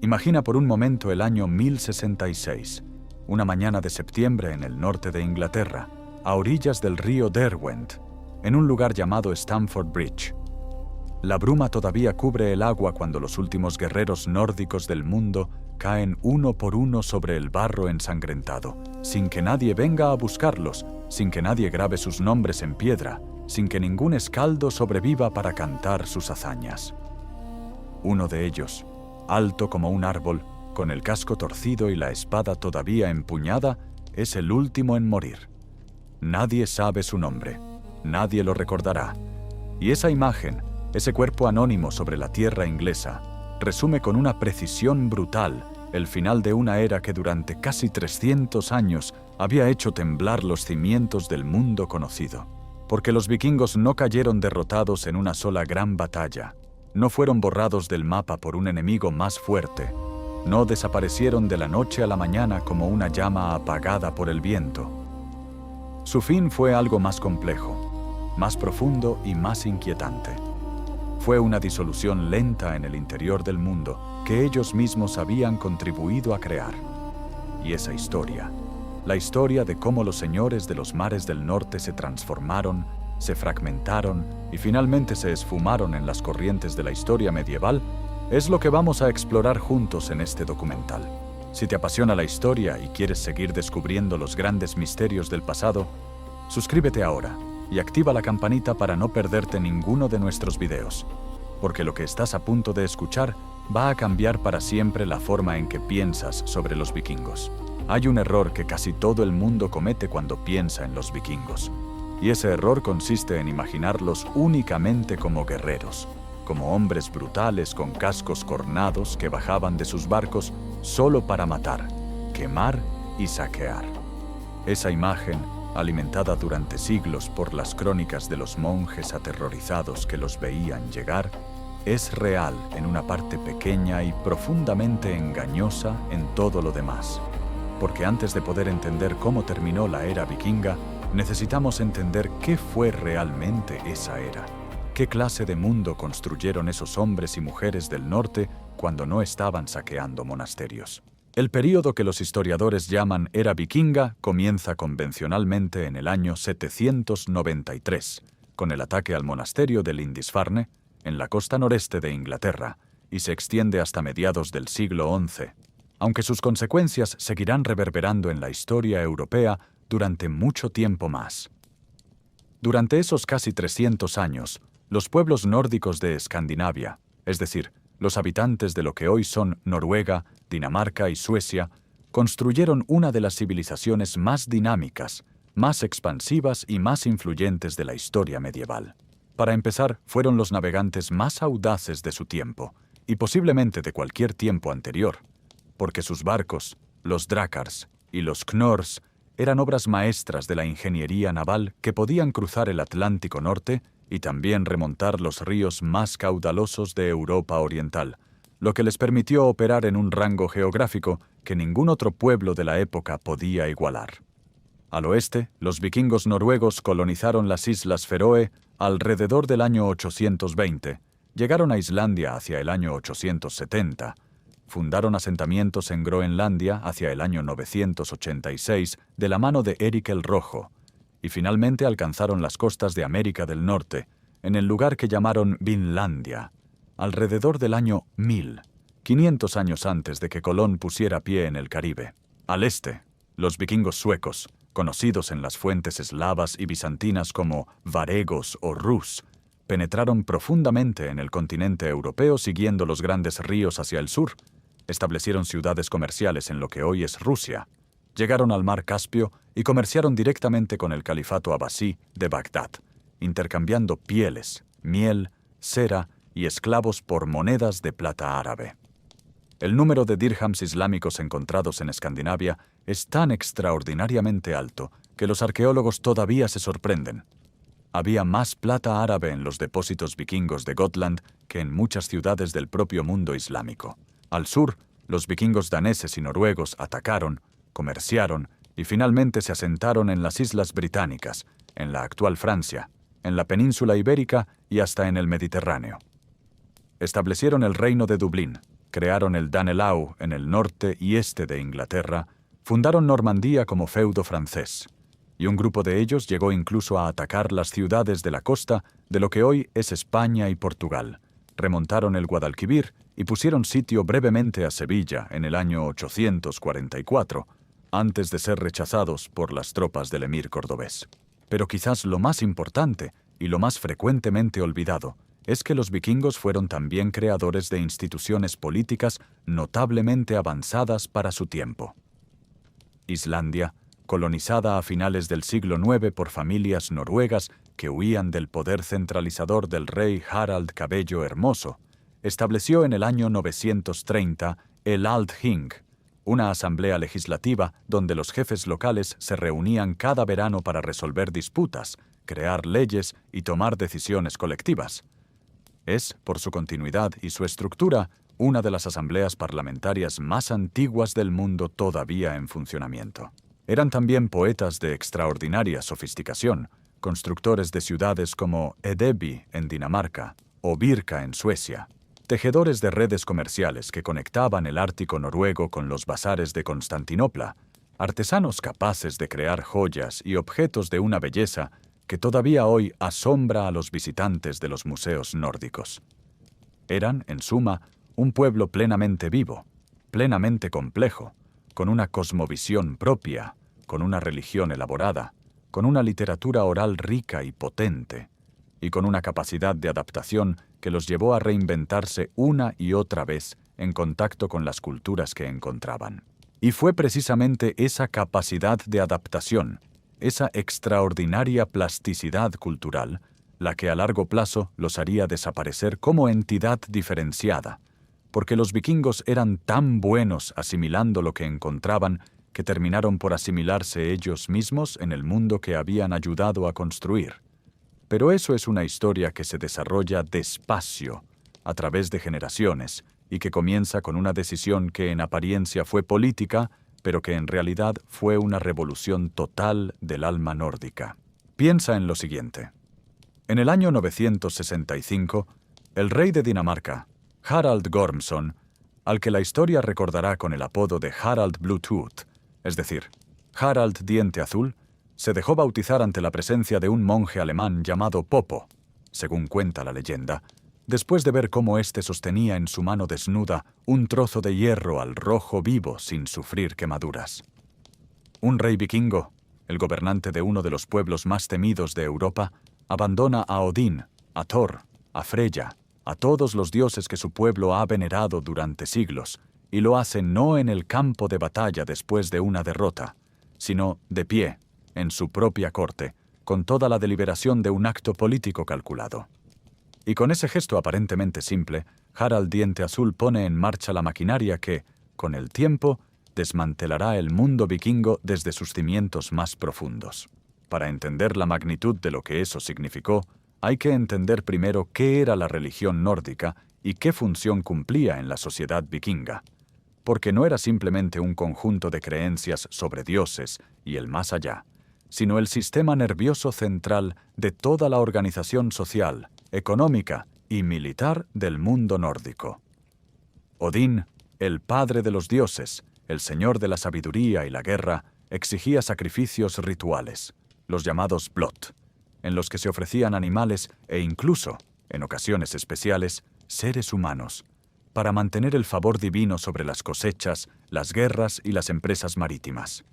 Imagina por un momento el año 1066, una mañana de septiembre en el norte de Inglaterra, a orillas del río Derwent, en un lugar llamado Stamford Bridge. La bruma todavía cubre el agua cuando los últimos guerreros nórdicos del mundo caen uno por uno sobre el barro ensangrentado, sin que nadie venga a buscarlos, sin que nadie grabe sus nombres en piedra, sin que ningún escaldo sobreviva para cantar sus hazañas. Uno de ellos, alto como un árbol, con el casco torcido y la espada todavía empuñada, es el último en morir. Nadie sabe su nombre, nadie lo recordará. Y esa imagen, ese cuerpo anónimo sobre la tierra inglesa, resume con una precisión brutal el final de una era que durante casi 300 años había hecho temblar los cimientos del mundo conocido. Porque los vikingos no cayeron derrotados en una sola gran batalla, no fueron borrados del mapa por un enemigo más fuerte, no desaparecieron de la noche a la mañana como una llama apagada por el viento. Su fin fue algo más complejo, más profundo y más inquietante. Fue una disolución lenta en el interior del mundo que ellos mismos habían contribuido a crear. Y esa historia, la historia de cómo los señores de los mares del norte se transformaron, se fragmentaron y finalmente se esfumaron en las corrientes de la historia medieval, es lo que vamos a explorar juntos en este documental. Si te apasiona la historia y quieres seguir descubriendo los grandes misterios del pasado, suscríbete ahora y activa la campanita para no perderte ninguno de nuestros videos, porque lo que estás a punto de escuchar va a cambiar para siempre la forma en que piensas sobre los vikingos. Hay un error que casi todo el mundo comete cuando piensa en los vikingos, y ese error consiste en imaginarlos únicamente como guerreros, como hombres brutales con cascos cornados que bajaban de sus barcos solo para matar, quemar y saquear. Esa imagen, alimentada durante siglos por las crónicas de los monjes aterrorizados que los veían llegar, es real en una parte pequeña y profundamente engañosa en todo lo demás. Porque antes de poder entender cómo terminó la era vikinga, necesitamos entender qué fue realmente esa era. ¿Qué clase de mundo construyeron esos hombres y mujeres del norte cuando no estaban saqueando monasterios? El período que los historiadores llaman Era Vikinga comienza convencionalmente en el año 793, con el ataque al monasterio de Lindisfarne, en la costa noreste de Inglaterra, y se extiende hasta mediados del siglo XI, aunque sus consecuencias seguirán reverberando en la historia europea durante mucho tiempo más. Durante esos casi 300 años, los pueblos nórdicos de Escandinavia, es decir, los habitantes de lo que hoy son Noruega, Dinamarca y Suecia, construyeron una de las civilizaciones más dinámicas, más expansivas y más influyentes de la historia medieval. Para empezar, fueron los navegantes más audaces de su tiempo, y posiblemente de cualquier tiempo anterior, porque sus barcos, los drakars y los knors, eran obras maestras de la ingeniería naval que podían cruzar el Atlántico Norte y también remontar los ríos más caudalosos de Europa Oriental, lo que les permitió operar en un rango geográfico que ningún otro pueblo de la época podía igualar. Al oeste, los vikingos noruegos colonizaron las Islas Feroe alrededor del año 820, llegaron a Islandia hacia el año 870, fundaron asentamientos en Groenlandia hacia el año 986 de la mano de Eric el Rojo, y finalmente alcanzaron las costas de América del Norte, en el lugar que llamaron Vinlandia, alrededor del año 1000, 500 años antes de que Colón pusiera pie en el Caribe. Al este, los vikingos suecos, conocidos en las fuentes eslavas y bizantinas como varegos o rus, penetraron profundamente en el continente europeo siguiendo los grandes ríos hacia el sur, establecieron ciudades comerciales en lo que hoy es Rusia, llegaron al mar Caspio y comerciaron directamente con el califato abasí de Bagdad, intercambiando pieles, miel, cera y esclavos por monedas de plata árabe. El número de dirhams islámicos encontrados en Escandinavia es tan extraordinariamente alto que los arqueólogos todavía se sorprenden. Había más plata árabe en los depósitos vikingos de Gotland que en muchas ciudades del propio mundo islámico. Al sur, los vikingos daneses y noruegos atacaron, comerciaron y finalmente se asentaron en las Islas Británicas, en la actual Francia, en la península ibérica y hasta en el Mediterráneo. Establecieron el reino de Dublín, crearon el Danelaw en el norte y este de Inglaterra, fundaron Normandía como feudo francés, y un grupo de ellos llegó incluso a atacar las ciudades de la costa de lo que hoy es España y Portugal. Remontaron el Guadalquivir y pusieron sitio brevemente a Sevilla en el año 844, antes de ser rechazados por las tropas del emir cordobés. Pero quizás lo más importante y lo más frecuentemente olvidado es que los vikingos fueron también creadores de instituciones políticas notablemente avanzadas para su tiempo. Islandia, colonizada a finales del siglo IX por familias noruegas que huían del poder centralizador del rey Harald Cabello Hermoso, estableció en el año 930 el Althing, una asamblea legislativa donde los jefes locales se reunían cada verano para resolver disputas, crear leyes y tomar decisiones colectivas. Es, por su continuidad y su estructura, una de las asambleas parlamentarias más antiguas del mundo todavía en funcionamiento. Eran también poetas de extraordinaria sofisticación, constructores de ciudades como Edeby en Dinamarca o Birka en Suecia, tejedores de redes comerciales que conectaban el Ártico noruego con los bazares de Constantinopla, artesanos capaces de crear joyas y objetos de una belleza que todavía hoy asombra a los visitantes de los museos nórdicos. Eran, en suma, un pueblo plenamente vivo, plenamente complejo, con una cosmovisión propia, con una religión elaborada, con una literatura oral rica y potente, y con una capacidad de adaptación que los llevó a reinventarse una y otra vez en contacto con las culturas que encontraban. Y fue precisamente esa capacidad de adaptación, esa extraordinaria plasticidad cultural, la que a largo plazo los haría desaparecer como entidad diferenciada, porque los vikingos eran tan buenos asimilando lo que encontraban que terminaron por asimilarse ellos mismos en el mundo que habían ayudado a construir. Pero eso es una historia que se desarrolla despacio, a través de generaciones, y que comienza con una decisión que en apariencia fue política, pero que en realidad fue una revolución total del alma nórdica. Piensa en lo siguiente. En el año 965, el rey de Dinamarca, Harald Gormson, al que la historia recordará con el apodo de Harald Bluetooth, es decir, Harald Diente Azul, se dejó bautizar ante la presencia de un monje alemán llamado Popo, según cuenta la leyenda, después de ver cómo éste sostenía en su mano desnuda un trozo de hierro al rojo vivo sin sufrir quemaduras. Un rey vikingo, el gobernante de uno de los pueblos más temidos de Europa, abandona a Odín, a Thor, a Freya, a todos los dioses que su pueblo ha venerado durante siglos, y lo hace no en el campo de batalla después de una derrota, sino de pie, en su propia corte, con toda la deliberación de un acto político calculado. Y con ese gesto aparentemente simple, Harald Diente Azul pone en marcha la maquinaria que, con el tiempo, desmantelará el mundo vikingo desde sus cimientos más profundos. Para entender la magnitud de lo que eso significó, hay que entender primero qué era la religión nórdica y qué función cumplía en la sociedad vikinga. Porque no era simplemente un conjunto de creencias sobre dioses y el más allá, sino el sistema nervioso central de toda la organización social, económica y militar del mundo nórdico. Odín, el padre de los dioses, el señor de la sabiduría y la guerra, exigía sacrificios rituales, los llamados blot, en los que se ofrecían animales e incluso, en ocasiones especiales, seres humanos, para mantener el favor divino sobre las cosechas, las guerras y las empresas marítimas.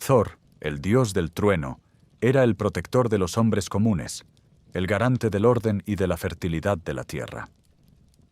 Thor, el dios del trueno, era el protector de los hombres comunes, el garante del orden y de la fertilidad de la tierra.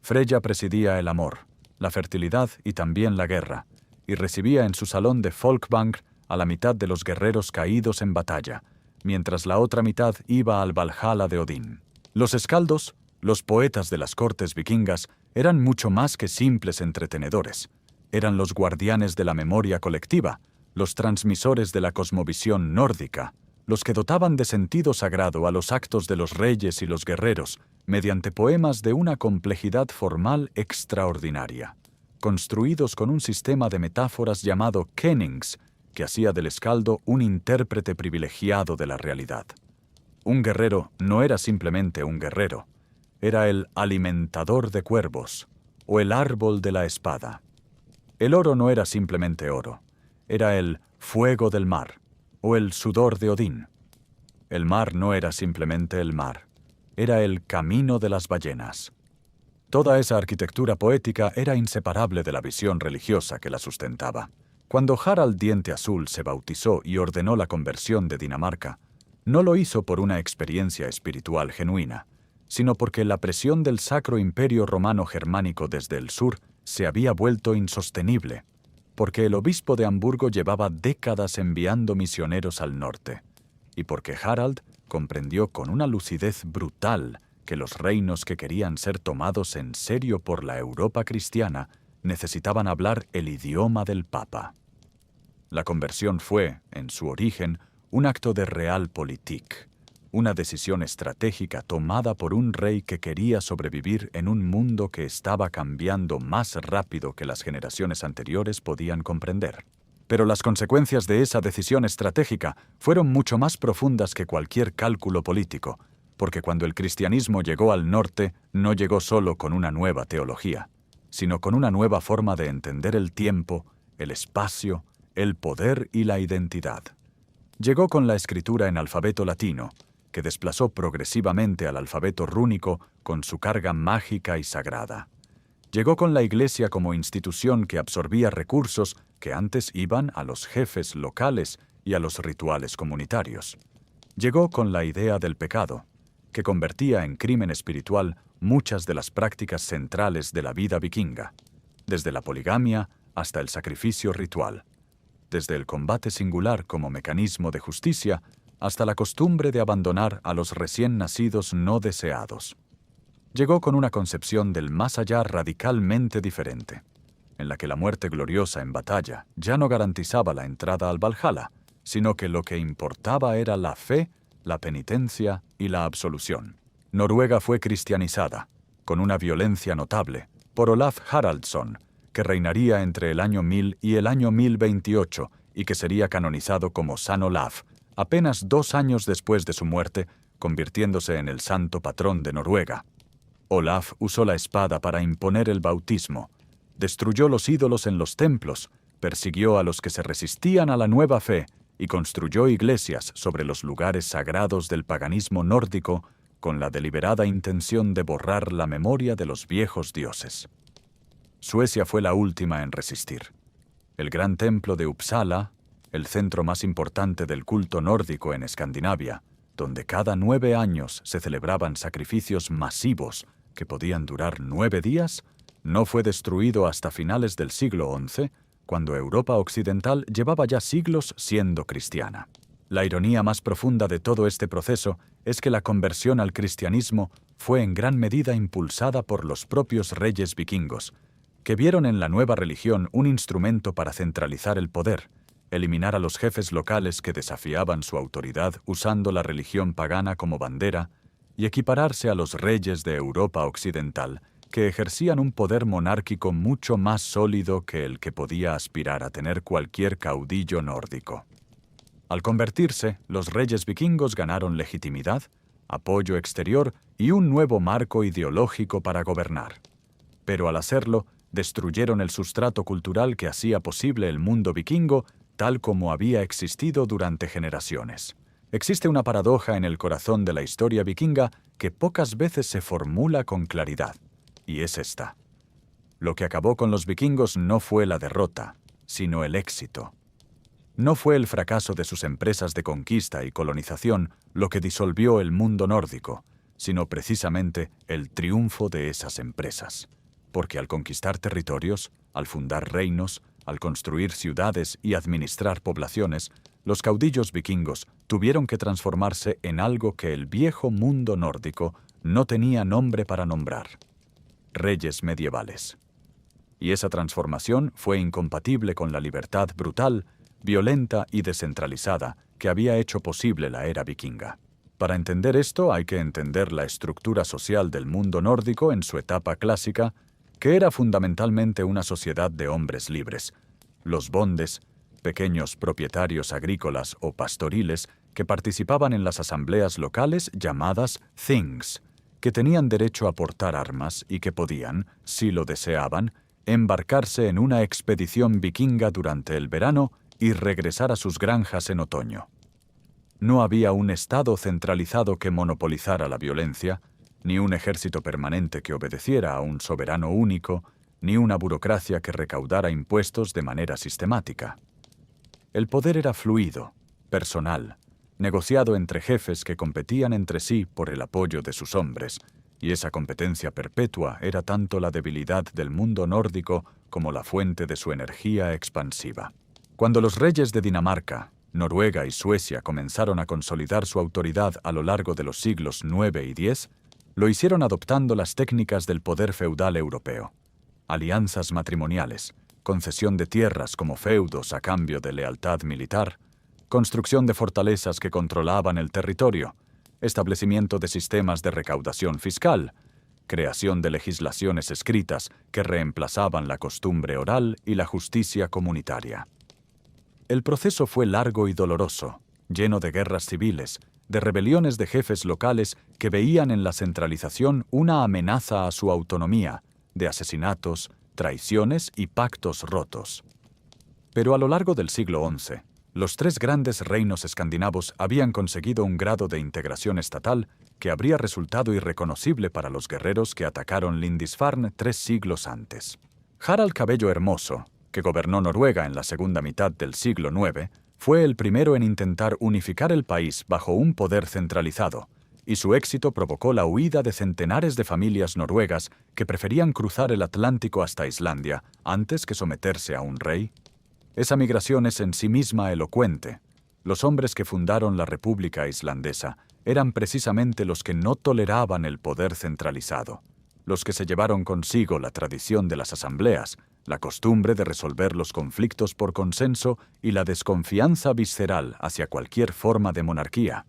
Freya presidía el amor, la fertilidad y también la guerra, y recibía en su salón de Folkvang a la mitad de los guerreros caídos en batalla, mientras la otra mitad iba al Valhalla de Odín. Los escaldos, los poetas de las cortes vikingas, eran mucho más que simples entretenedores. Eran los guardianes de la memoria colectiva, los transmisores de la cosmovisión nórdica, los que dotaban de sentido sagrado a los actos de los reyes y los guerreros, mediante poemas de una complejidad formal extraordinaria, construidos con un sistema de metáforas llamado kennings, que hacía del escaldo un intérprete privilegiado de la realidad. Un guerrero no era simplemente un guerrero, era el alimentador de cuervos, o el árbol de la espada. El oro no era simplemente oro, era el fuego del mar o el sudor de Odín. El mar no era simplemente el mar, era el camino de las ballenas. Toda esa arquitectura poética era inseparable de la visión religiosa que la sustentaba. Cuando Harald Diente Azul se bautizó y ordenó la conversión de Dinamarca, no lo hizo por una experiencia espiritual genuina, sino porque la presión del Sacro Imperio Romano Germánico desde el sur se había vuelto insostenible, porque el obispo de Hamburgo llevaba décadas enviando misioneros al norte, y porque Harald comprendió con una lucidez brutal que los reinos que querían ser tomados en serio por la Europa cristiana necesitaban hablar el idioma del Papa. La conversión fue, en su origen, un acto de realpolitik, una decisión estratégica tomada por un rey que quería sobrevivir en un mundo que estaba cambiando más rápido que las generaciones anteriores podían comprender. Pero las consecuencias de esa decisión estratégica fueron mucho más profundas que cualquier cálculo político, porque cuando el cristianismo llegó al norte, no llegó solo con una nueva teología, sino con una nueva forma de entender el tiempo, el espacio, el poder y la identidad. Llegó con la escritura en alfabeto latino, que desplazó progresivamente al alfabeto rúnico con su carga mágica y sagrada. Llegó con la Iglesia como institución que absorbía recursos que antes iban a los jefes locales y a los rituales comunitarios. Llegó con la idea del pecado, que convertía en crimen espiritual muchas de las prácticas centrales de la vida vikinga, desde la poligamia hasta el sacrificio ritual, desde el combate singular como mecanismo de justicia hasta la costumbre de abandonar a los recién nacidos no deseados. Llegó con una concepción del más allá radicalmente diferente, en la que la muerte gloriosa en batalla ya no garantizaba la entrada al Valhalla, sino que lo que importaba era la fe, la penitencia y la absolución. Noruega fue cristianizada, con una violencia notable, por Olaf Haraldsson, que reinaría entre el año 1000 y el año 1028 y que sería canonizado como San Olaf, apenas 2 años después de su muerte, convirtiéndose en el santo patrón de Noruega. Olaf usó la espada para imponer el bautismo, destruyó los ídolos en los templos, persiguió a los que se resistían a la nueva fe y construyó iglesias sobre los lugares sagrados del paganismo nórdico con la deliberada intención de borrar la memoria de los viejos dioses. Suecia fue la última en resistir. El gran templo de Uppsala, el centro más importante del culto nórdico en Escandinavia, donde cada 9 años se celebraban sacrificios masivos que podían durar 9 días, no fue destruido hasta finales del siglo XI, cuando Europa occidental llevaba ya siglos siendo cristiana. La ironía más profunda de todo este proceso es que la conversión al cristianismo fue en gran medida impulsada por los propios reyes vikingos, que vieron en la nueva religión un instrumento para centralizar el poder, eliminar a los jefes locales que desafiaban su autoridad usando la religión pagana como bandera y equipararse a los reyes de Europa occidental, que ejercían un poder monárquico mucho más sólido que el que podía aspirar a tener cualquier caudillo nórdico. Al convertirse, los reyes vikingos ganaron legitimidad, apoyo exterior y un nuevo marco ideológico para gobernar. Pero al hacerlo, destruyeron el sustrato cultural que hacía posible el mundo vikingo tal como había existido durante generaciones. Existe una paradoja en el corazón de la historia vikinga que pocas veces se formula con claridad, y es esta. Lo que acabó con los vikingos no fue la derrota, sino el éxito. No fue el fracaso de sus empresas de conquista y colonización lo que disolvió el mundo nórdico, sino precisamente el triunfo de esas empresas. Porque al conquistar territorios, al fundar reinos, al construir ciudades y administrar poblaciones, los caudillos vikingos tuvieron que transformarse en algo que el viejo mundo nórdico no tenía nombre para nombrar: reyes medievales. Y esa transformación fue incompatible con la libertad brutal, violenta y descentralizada que había hecho posible la era vikinga. Para entender esto hay que entender la estructura social del mundo nórdico en su etapa clásica, que era fundamentalmente una sociedad de hombres libres. Los bondes, pequeños propietarios agrícolas o pastoriles que participaban en las asambleas locales llamadas things, que tenían derecho a portar armas y que podían, si lo deseaban, embarcarse en una expedición vikinga durante el verano y regresar a sus granjas en otoño. No había un Estado centralizado que monopolizara la violencia, ni un ejército permanente que obedeciera a un soberano único, ni una burocracia que recaudara impuestos de manera sistemática. El poder era fluido, personal, negociado entre jefes que competían entre sí por el apoyo de sus hombres, y esa competencia perpetua era tanto la debilidad del mundo nórdico como la fuente de su energía expansiva. Cuando los reyes de Dinamarca, Noruega y Suecia comenzaron a consolidar su autoridad a lo largo de los siglos IX y X, lo hicieron adoptando las técnicas del poder feudal europeo. Alianzas matrimoniales, concesión de tierras como feudos a cambio de lealtad militar, construcción de fortalezas que controlaban el territorio, establecimiento de sistemas de recaudación fiscal, creación de legislaciones escritas que reemplazaban la costumbre oral y la justicia comunitaria. El proceso fue largo y doloroso, lleno de guerras civiles, de rebeliones de jefes locales que veían en la centralización una amenaza a su autonomía, de asesinatos, traiciones y pactos rotos. Pero a lo largo del siglo XI, los tres grandes reinos escandinavos habían conseguido un grado de integración estatal que habría resultado irreconocible para los guerreros que atacaron Lindisfarne 3 siglos antes. Harald Cabello Hermoso, que gobernó Noruega en la segunda mitad del siglo IX, fue el primero en intentar unificar el país bajo un poder centralizado, y su éxito provocó la huida de centenares de familias noruegas que preferían cruzar el Atlántico hasta Islandia antes que someterse a un rey. Esa migración es en sí misma elocuente. Los hombres que fundaron la República Islandesa eran precisamente los que no toleraban el poder centralizado, los que se llevaron consigo la tradición de las asambleas, la costumbre de resolver los conflictos por consenso y la desconfianza visceral hacia cualquier forma de monarquía.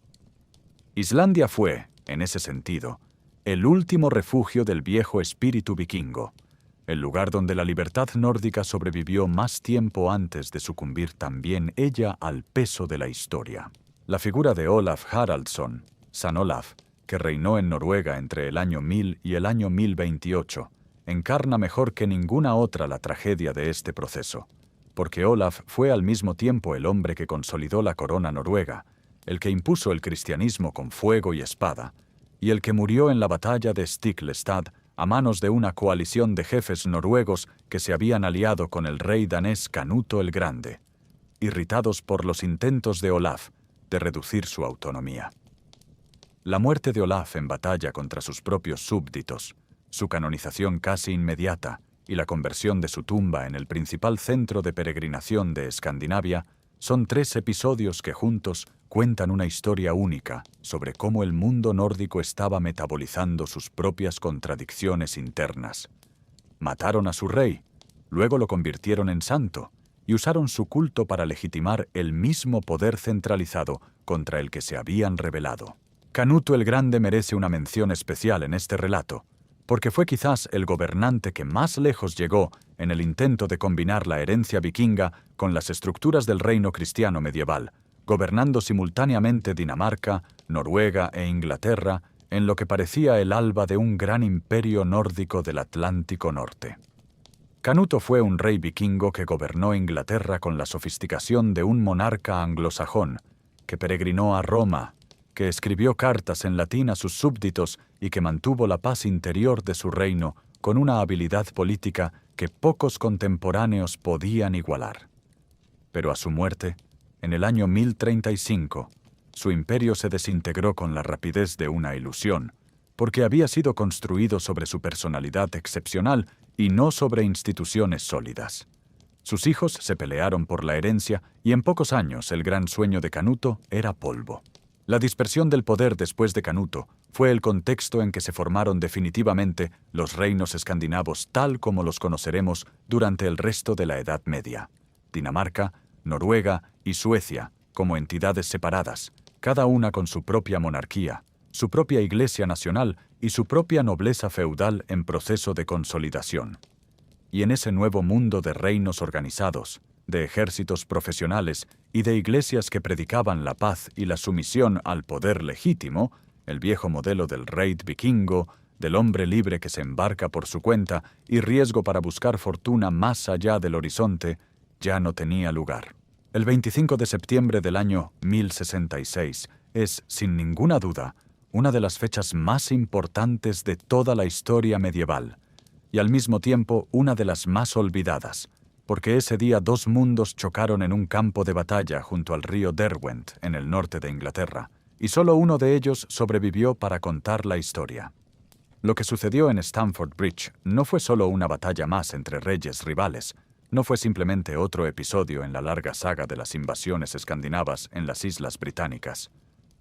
Islandia fue, en ese sentido, el último refugio del viejo espíritu vikingo, el lugar donde la libertad nórdica sobrevivió más tiempo antes de sucumbir también ella al peso de la historia. La figura de Olaf Haraldsson, San Olaf, que reinó en Noruega entre el año 1000 y el año 1028, encarna mejor que ninguna otra la tragedia de este proceso, porque Olaf fue al mismo tiempo el hombre que consolidó la corona noruega, el que impuso el cristianismo con fuego y espada, y el que murió en la batalla de Stiklestad a manos de una coalición de jefes noruegos que se habían aliado con el rey danés Canuto el Grande, irritados por los intentos de Olaf de reducir su autonomía. La muerte de Olaf en batalla contra sus propios súbditos, su canonización casi inmediata y la conversión de su tumba en el principal centro de peregrinación de Escandinavia son 3 episodios que juntos cuentan una historia única sobre cómo el mundo nórdico estaba metabolizando sus propias contradicciones internas. Mataron a su rey, luego lo convirtieron en santo y usaron su culto para legitimar el mismo poder centralizado contra el que se habían rebelado. Canuto el Grande merece una mención especial en este relato, porque fue quizás el gobernante que más lejos llegó en el intento de combinar la herencia vikinga con las estructuras del reino cristiano medieval, gobernando simultáneamente Dinamarca, Noruega e Inglaterra en lo que parecía el alba de un gran imperio nórdico del Atlántico Norte. Canuto fue un rey vikingo que gobernó Inglaterra con la sofisticación de un monarca anglosajón, que peregrinó a Roma, que escribió cartas en latín a sus súbditos y que mantuvo la paz interior de su reino con una habilidad política que pocos contemporáneos podían igualar. Pero a su muerte, en el año 1035, su imperio se desintegró con la rapidez de una ilusión, porque había sido construido sobre su personalidad excepcional y no sobre instituciones sólidas. Sus hijos se pelearon por la herencia y en pocos años el gran sueño de Canuto era polvo. La dispersión del poder después de Canuto fue el contexto en que se formaron definitivamente los reinos escandinavos tal como los conoceremos durante el resto de la Edad Media. Dinamarca, Noruega y Suecia, como entidades separadas, cada una con su propia monarquía, su propia iglesia nacional y su propia nobleza feudal en proceso de consolidación. Y en ese nuevo mundo de reinos organizados, de ejércitos profesionales y de iglesias que predicaban la paz y la sumisión al poder legítimo, el viejo modelo del raid vikingo, del hombre libre que se embarca por su cuenta y riesgo para buscar fortuna más allá del horizonte, ya no tenía lugar. El 25 de septiembre del año 1066 es, sin ninguna duda, una de las fechas más importantes de toda la historia medieval, y al mismo tiempo una de las más olvidadas, porque ese día dos mundos chocaron en un campo de batalla junto al río Derwent, en el norte de Inglaterra, y solo uno de ellos sobrevivió para contar la historia. Lo que sucedió en Stamford Bridge no fue solo una batalla más entre reyes rivales, no fue simplemente otro episodio en la larga saga de las invasiones escandinavas en las Islas Británicas.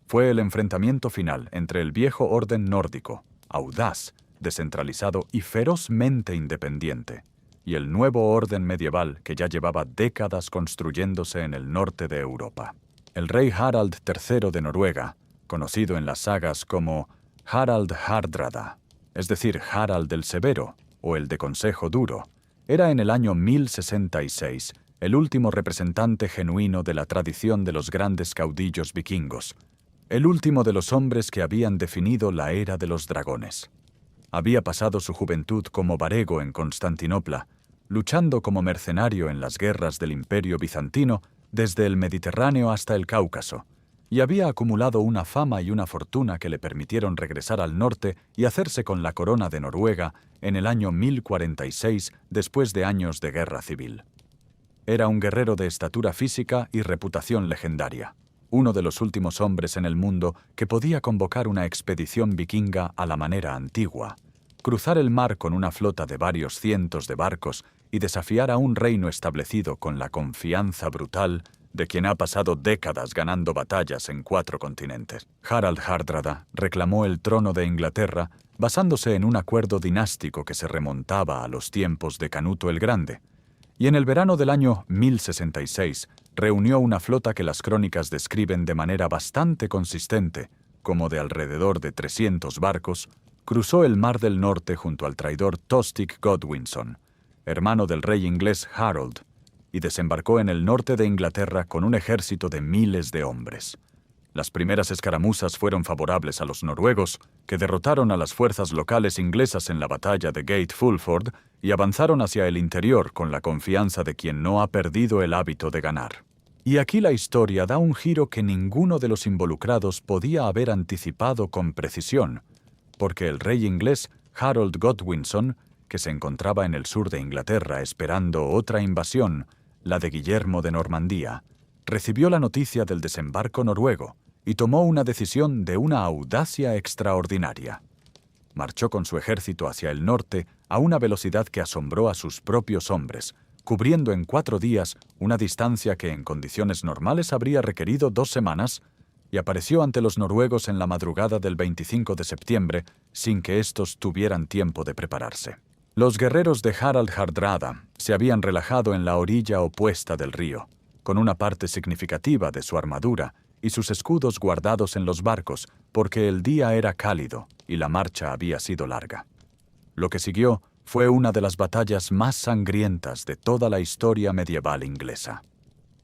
Fue el enfrentamiento final entre el viejo orden nórdico, audaz, descentralizado y ferozmente independiente, y el nuevo orden medieval que ya llevaba décadas construyéndose en el norte de Europa. El rey Harald III de Noruega, conocido en las sagas como Harald Hardrada, es decir, Harald el Severo o el de Consejo Duro, era en el año 1066 el último representante genuino de la tradición de los grandes caudillos vikingos, el último de los hombres que habían definido la era de los dragones. Había pasado su juventud como varego en Constantinopla, luchando como mercenario en las guerras del Imperio bizantino desde el Mediterráneo hasta el Cáucaso, y había acumulado una fama y una fortuna que le permitieron regresar al norte y hacerse con la corona de Noruega en el año 1046 después de años de guerra civil. Era un guerrero de estatura física y reputación legendaria, uno de los últimos hombres en el mundo que podía convocar una expedición vikinga a la manera antigua, cruzar el mar con una flota de varios cientos de barcos y desafiar a un reino establecido con la confianza brutal de quien ha pasado décadas ganando batallas en 4 continentes. Harald Hardrada reclamó el trono de Inglaterra basándose en un acuerdo dinástico que se remontaba a los tiempos de Canuto el Grande, y en el verano del año 1066 reunió una flota que las crónicas describen de manera bastante consistente, como de alrededor de 300 barcos, cruzó el Mar del Norte junto al traidor Tostig Godwinson, hermano del rey inglés Harold, y desembarcó en el norte de Inglaterra con un ejército de miles de hombres. Las primeras escaramuzas fueron favorables a los noruegos, que derrotaron a las fuerzas locales inglesas en la batalla de Gate Fulford y avanzaron hacia el interior con la confianza de quien no ha perdido el hábito de ganar. Y aquí la historia da un giro que ninguno de los involucrados podía haber anticipado con precisión, porque el rey inglés Harold Godwinson, que se encontraba en el sur de Inglaterra esperando otra invasión, la de Guillermo de Normandía, recibió la noticia del desembarco noruego y tomó una decisión de una audacia extraordinaria. Marchó con su ejército hacia el norte a una velocidad que asombró a sus propios hombres, cubriendo en 4 días una distancia que en condiciones normales habría requerido 2 semanas, y apareció ante los noruegos en la madrugada del 25 de septiembre sin que éstos tuvieran tiempo de prepararse. Los guerreros de Harald Hardrada se habían relajado en la orilla opuesta del río, con una parte significativa de su armadura y sus escudos guardados en los barcos, porque el día era cálido y la marcha había sido larga. Lo que siguió fue una de las batallas más sangrientas de toda la historia medieval inglesa.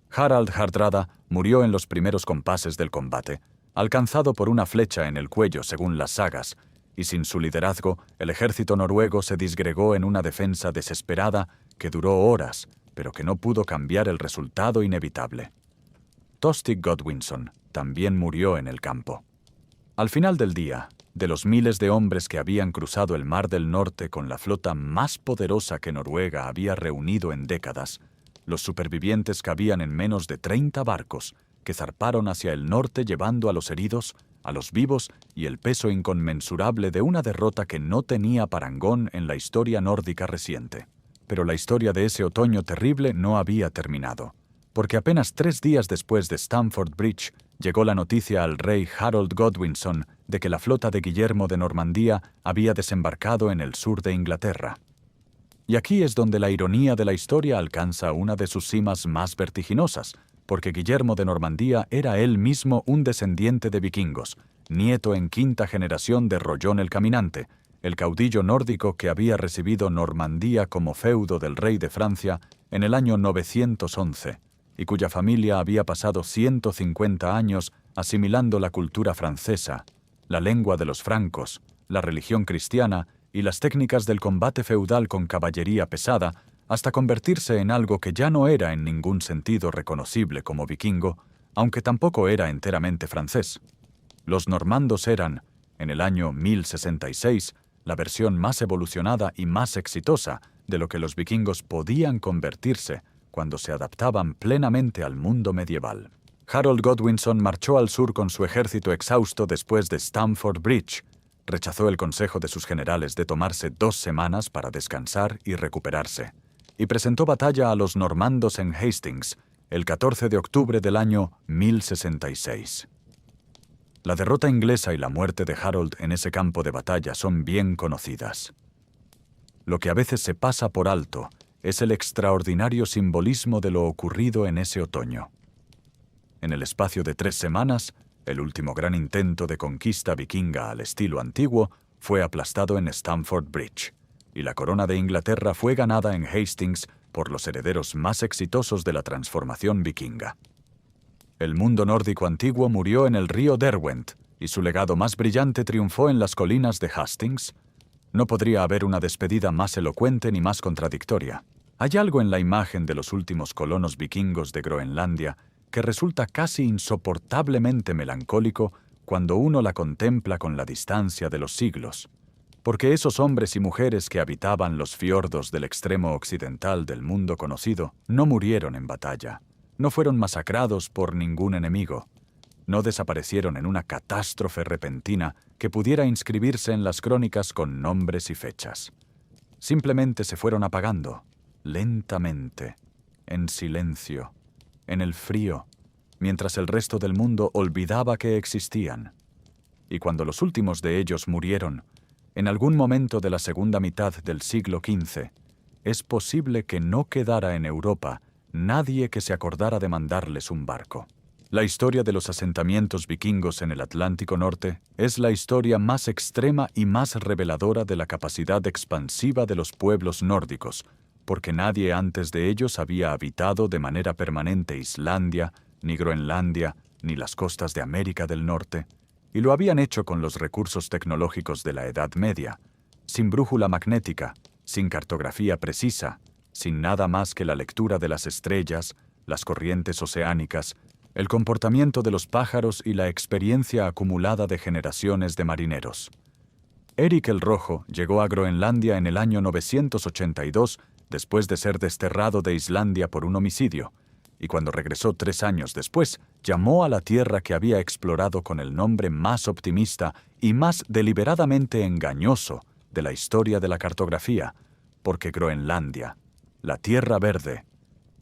Harald Hardrada murió en los primeros compases del combate, alcanzado por una flecha en el cuello según las sagas, y sin su liderazgo, el ejército noruego se disgregó en una defensa desesperada que duró horas, pero que no pudo cambiar el resultado inevitable. Tostig Godwinson también murió en el campo. Al final del día, de los miles de hombres que habían cruzado el Mar del Norte con la flota más poderosa que Noruega había reunido en décadas, los supervivientes cabían en menos de 30 barcos que zarparon hacia el norte llevando a los heridos, a los vivos y el peso inconmensurable de una derrota que no tenía parangón en la historia nórdica reciente. Pero la historia de ese otoño terrible no había terminado, porque apenas 3 días después de Stamford Bridge llegó la noticia al rey Harold Godwinson de que la flota de Guillermo de Normandía había desembarcado en el sur de Inglaterra. Y aquí es donde la ironía de la historia alcanza una de sus cimas más vertiginosas, porque Guillermo de Normandía era él mismo un descendiente de vikingos, nieto en 5ª generación de Rollón el Caminante, el caudillo nórdico que había recibido Normandía como feudo del rey de Francia en el año 911, y cuya familia había pasado 150 años asimilando la cultura francesa, la lengua de los francos, la religión cristiana y las técnicas del combate feudal con caballería pesada, hasta convertirse en algo que ya no era en ningún sentido reconocible como vikingo, aunque tampoco era enteramente francés. Los normandos eran, en el año 1066, la versión más evolucionada y más exitosa de lo que los vikingos podían convertirse cuando se adaptaban plenamente al mundo medieval. Harold Godwinson marchó al sur con su ejército exhausto después de Stamford Bridge. Rechazó el consejo de sus generales de tomarse 2 semanas para descansar y recuperarse, y presentó batalla a los normandos en Hastings el 14 de octubre del año 1066. La derrota inglesa y la muerte de Harold en ese campo de batalla son bien conocidas. Lo que a veces se pasa por alto es el extraordinario simbolismo de lo ocurrido en ese otoño. En el espacio de 3 semanas, el último gran intento de conquista vikinga al estilo antiguo fue aplastado en Stamford Bridge, y la corona de Inglaterra fue ganada en Hastings por los herederos más exitosos de la transformación vikinga. El mundo nórdico antiguo murió en el río Derwent, y su legado más brillante triunfó en las colinas de Hastings. No podría haber una despedida más elocuente ni más contradictoria. Hay algo en la imagen de los últimos colonos vikingos de Groenlandia que resulta casi insoportablemente melancólico cuando uno la contempla con la distancia de los siglos, porque esos hombres y mujeres que habitaban los fiordos del extremo occidental del mundo conocido no murieron en batalla, no fueron masacrados por ningún enemigo, no desaparecieron en una catástrofe repentina que pudiera inscribirse en las crónicas con nombres y fechas. Simplemente se fueron apagando, lentamente, en silencio, en el frío, mientras el resto del mundo olvidaba que existían. Y cuando los últimos de ellos murieron, en algún momento de la segunda mitad del siglo XV, es posible que no quedara en Europa nadie que se acordara de mandarles un barco. La historia de los asentamientos vikingos en el Atlántico Norte es la historia más extrema y más reveladora de la capacidad expansiva de los pueblos nórdicos, porque nadie antes de ellos había habitado de manera permanente Islandia, ni Groenlandia, ni las costas de América del Norte, y lo habían hecho con los recursos tecnológicos de la Edad Media, sin brújula magnética, sin cartografía precisa, sin nada más que la lectura de las estrellas, las corrientes oceánicas, el comportamiento de los pájaros y la experiencia acumulada de generaciones de marineros. Eric el Rojo llegó a Groenlandia en el año 982 después de ser desterrado de Islandia por un homicidio, y cuando regresó 3 años después, llamó a la tierra que había explorado con el nombre más optimista y más deliberadamente engañoso de la historia de la cartografía, porque Groenlandia, la Tierra Verde,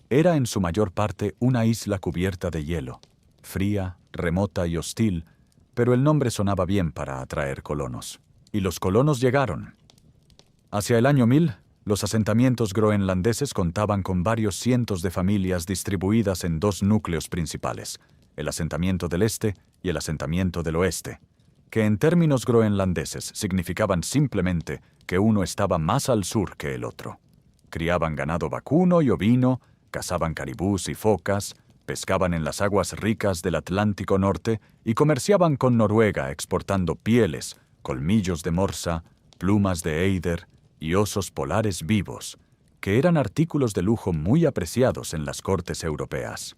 era en su mayor parte una isla cubierta de hielo, fría, remota y hostil, pero el nombre sonaba bien para atraer colonos. Y los colonos llegaron. Hacia el año 1000, los asentamientos groenlandeses contaban con varios cientos de familias distribuidas en 2 núcleos principales, el asentamiento del este y el asentamiento del oeste, que en términos groenlandeses significaban simplemente que uno estaba más al sur que el otro. Criaban ganado vacuno y ovino, cazaban caribús y focas, pescaban en las aguas ricas del Atlántico Norte y comerciaban con Noruega exportando pieles, colmillos de morsa, plumas de eider y osos polares vivos, que eran artículos de lujo muy apreciados en las cortes europeas.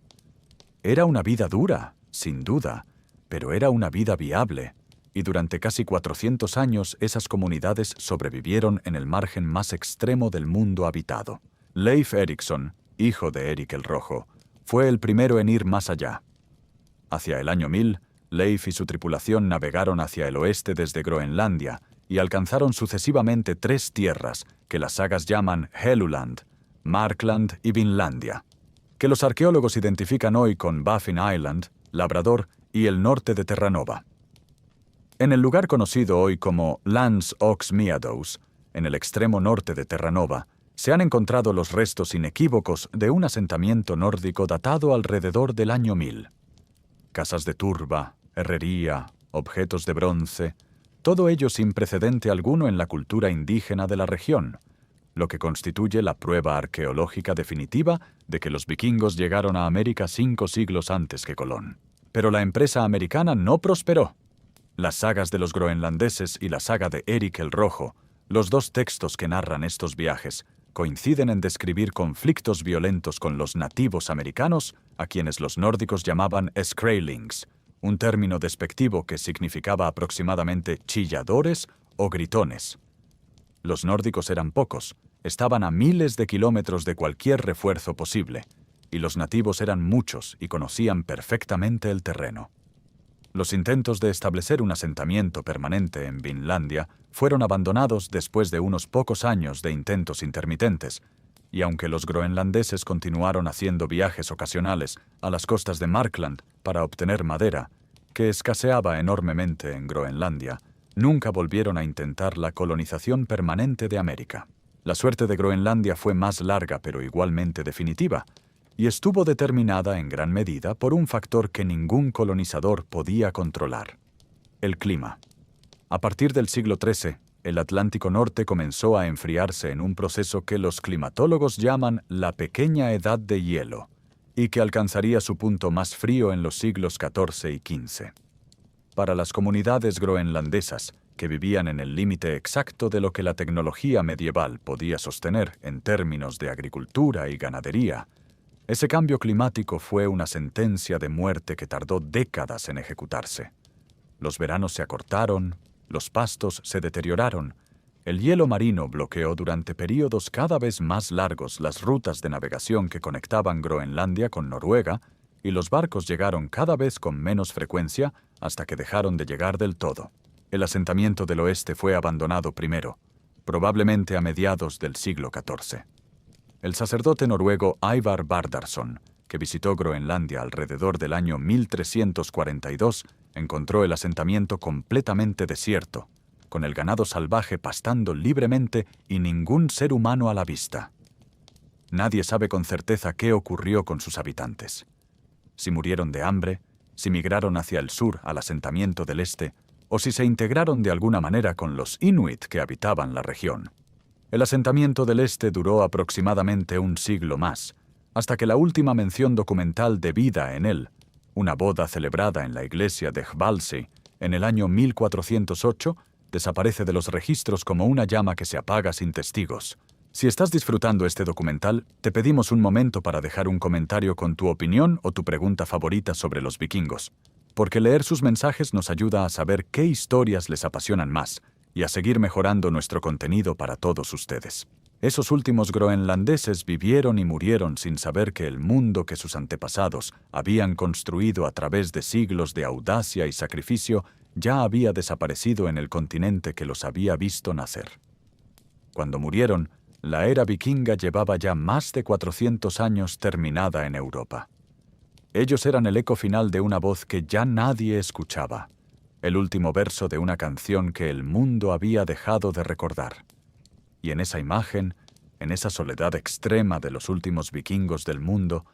Era una vida dura, sin duda, pero era una vida viable, y durante casi 400 años esas comunidades sobrevivieron en el margen más extremo del mundo habitado. Leif Erikson, hijo de Eric el Rojo, fue el primero en ir más allá. Hacia el año 1000, Leif y su tripulación navegaron hacia el oeste desde Groenlandia y alcanzaron sucesivamente 3 tierras que las sagas llaman Helluland, Markland y Vinlandia, que los arqueólogos identifican hoy con Baffin Island, Labrador y el norte de Terranova. En el lugar conocido hoy como Lans Ox Meadows, en el extremo norte de Terranova, se han encontrado los restos inequívocos de un asentamiento nórdico datado alrededor del año 1000. Casas de turba, herrería, objetos de bronce, todo ello sin precedente alguno en la cultura indígena de la región, lo que constituye la prueba arqueológica definitiva de que los vikingos llegaron a América 5 siglos antes que Colón. Pero la empresa americana no prosperó. Las sagas de los groenlandeses y la saga de Eric el Rojo, los dos textos que narran estos viajes, coinciden en describir conflictos violentos con los nativos americanos, a quienes los nórdicos llamaban Skraelings, un término despectivo que significaba aproximadamente chilladores o gritones. Los nórdicos eran pocos, estaban a miles de kilómetros de cualquier refuerzo posible, y los nativos eran muchos y conocían perfectamente el terreno. Los intentos de establecer un asentamiento permanente en Vinlandia fueron abandonados después de unos pocos años de intentos intermitentes, y aunque los groenlandeses continuaron haciendo viajes ocasionales a las costas de Markland para obtener madera, que escaseaba enormemente en Groenlandia, nunca volvieron a intentar la colonización permanente de América. La suerte de Groenlandia fue más larga pero igualmente definitiva, y estuvo determinada en gran medida por un factor que ningún colonizador podía controlar: el clima. A partir del siglo XIII, el Atlántico Norte comenzó a enfriarse en un proceso que los climatólogos llaman la pequeña edad de hielo, y que alcanzaría su punto más frío en los siglos XIV y XV. Para las comunidades groenlandesas, que vivían en el límite exacto de lo que la tecnología medieval podía sostener en términos de agricultura y ganadería, ese cambio climático fue una sentencia de muerte que tardó décadas en ejecutarse. Los veranos se acortaron, los pastos se deterioraron, el hielo marino bloqueó durante períodos cada vez más largos las rutas de navegación que conectaban Groenlandia con Noruega, y los barcos llegaron cada vez con menos frecuencia hasta que dejaron de llegar del todo. El asentamiento del oeste fue abandonado primero, probablemente a mediados del siglo XIV. El sacerdote noruego Ivar Bardarsson, que visitó Groenlandia alrededor del año 1342, encontró el asentamiento completamente desierto, con el ganado salvaje pastando libremente y ningún ser humano a la vista. Nadie sabe con certeza qué ocurrió con sus habitantes. Si murieron de hambre, si migraron hacia el sur al asentamiento del este, o si se integraron de alguna manera con los Inuit que habitaban la región. El asentamiento del este duró aproximadamente un siglo más, hasta que la última mención documental de vida en él, una boda celebrada en la iglesia de Hvalsey en el año 1408, desaparece de los registros como una llama que se apaga sin testigos. Si estás disfrutando este documental, te pedimos un momento para dejar un comentario con tu opinión o tu pregunta favorita sobre los vikingos, porque leer sus mensajes nos ayuda a saber qué historias les apasionan más y a seguir mejorando nuestro contenido para todos ustedes. Esos últimos groenlandeses vivieron y murieron sin saber que el mundo que sus antepasados habían construido a través de siglos de audacia y sacrificio ya había desaparecido en el continente que los había visto nacer. Cuando murieron, la era vikinga llevaba ya más de 400 años terminada en Europa. Ellos eran el eco final de una voz que ya nadie escuchaba, el último verso de una canción que el mundo había dejado de recordar. Y en esa imagen, en esa soledad extrema de los últimos vikingos del mundo,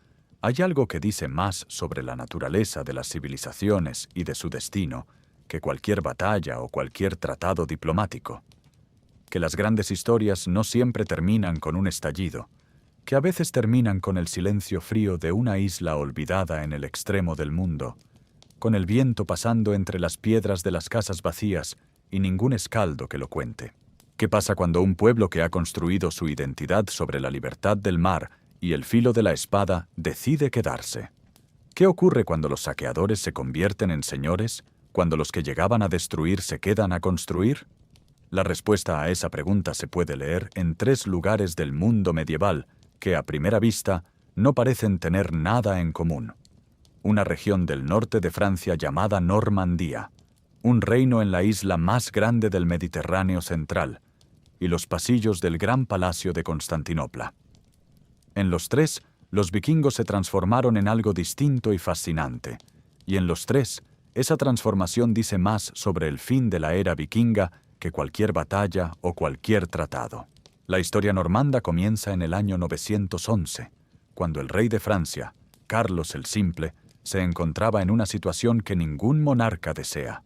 hay algo que dice más sobre la naturaleza de las civilizaciones y de su destino que cualquier batalla o cualquier tratado diplomático. Que las grandes historias no siempre terminan con un estallido, que a veces terminan con el silencio frío de una isla olvidada en el extremo del mundo, con el viento pasando entre las piedras de las casas vacías y ningún escaldo que lo cuente. ¿Qué pasa cuando un pueblo que ha construido su identidad sobre la libertad del mar y el filo de la espada decide quedarse? ¿Qué ocurre cuando los saqueadores se convierten en señores, cuando los que llegaban a destruir se quedan a construir? La respuesta a esa pregunta se puede leer en 3 lugares del mundo medieval que, a primera vista, no parecen tener nada en común. Una región del norte de Francia llamada Normandía, un reino en la isla más grande del Mediterráneo central, y los pasillos del gran palacio de Constantinopla. En los 3, los vikingos se transformaron en algo distinto y fascinante, y en los 3, esa transformación dice más sobre el fin de la era vikinga que cualquier batalla o cualquier tratado. La historia normanda comienza en el año 911, cuando el rey de Francia, Carlos el Simple, se encontraba en una situación que ningún monarca desea.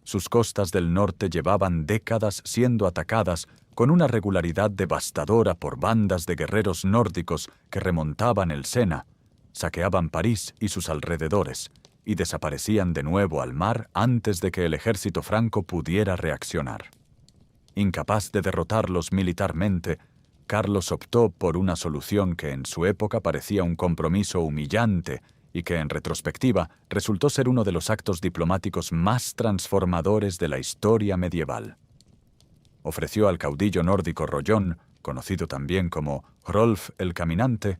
Sus costas del norte llevaban décadas siendo atacadas con una regularidad devastadora por bandas de guerreros nórdicos que remontaban el Sena, saqueaban París y sus alrededores, y desaparecían de nuevo al mar antes de que el ejército franco pudiera reaccionar. Incapaz de derrotarlos militarmente, Carlos optó por una solución que en su época parecía un compromiso humillante y que en retrospectiva resultó ser uno de los actos diplomáticos más transformadores de la historia medieval. Ofreció al caudillo nórdico Rollón, conocido también como Hrolf el Caminante,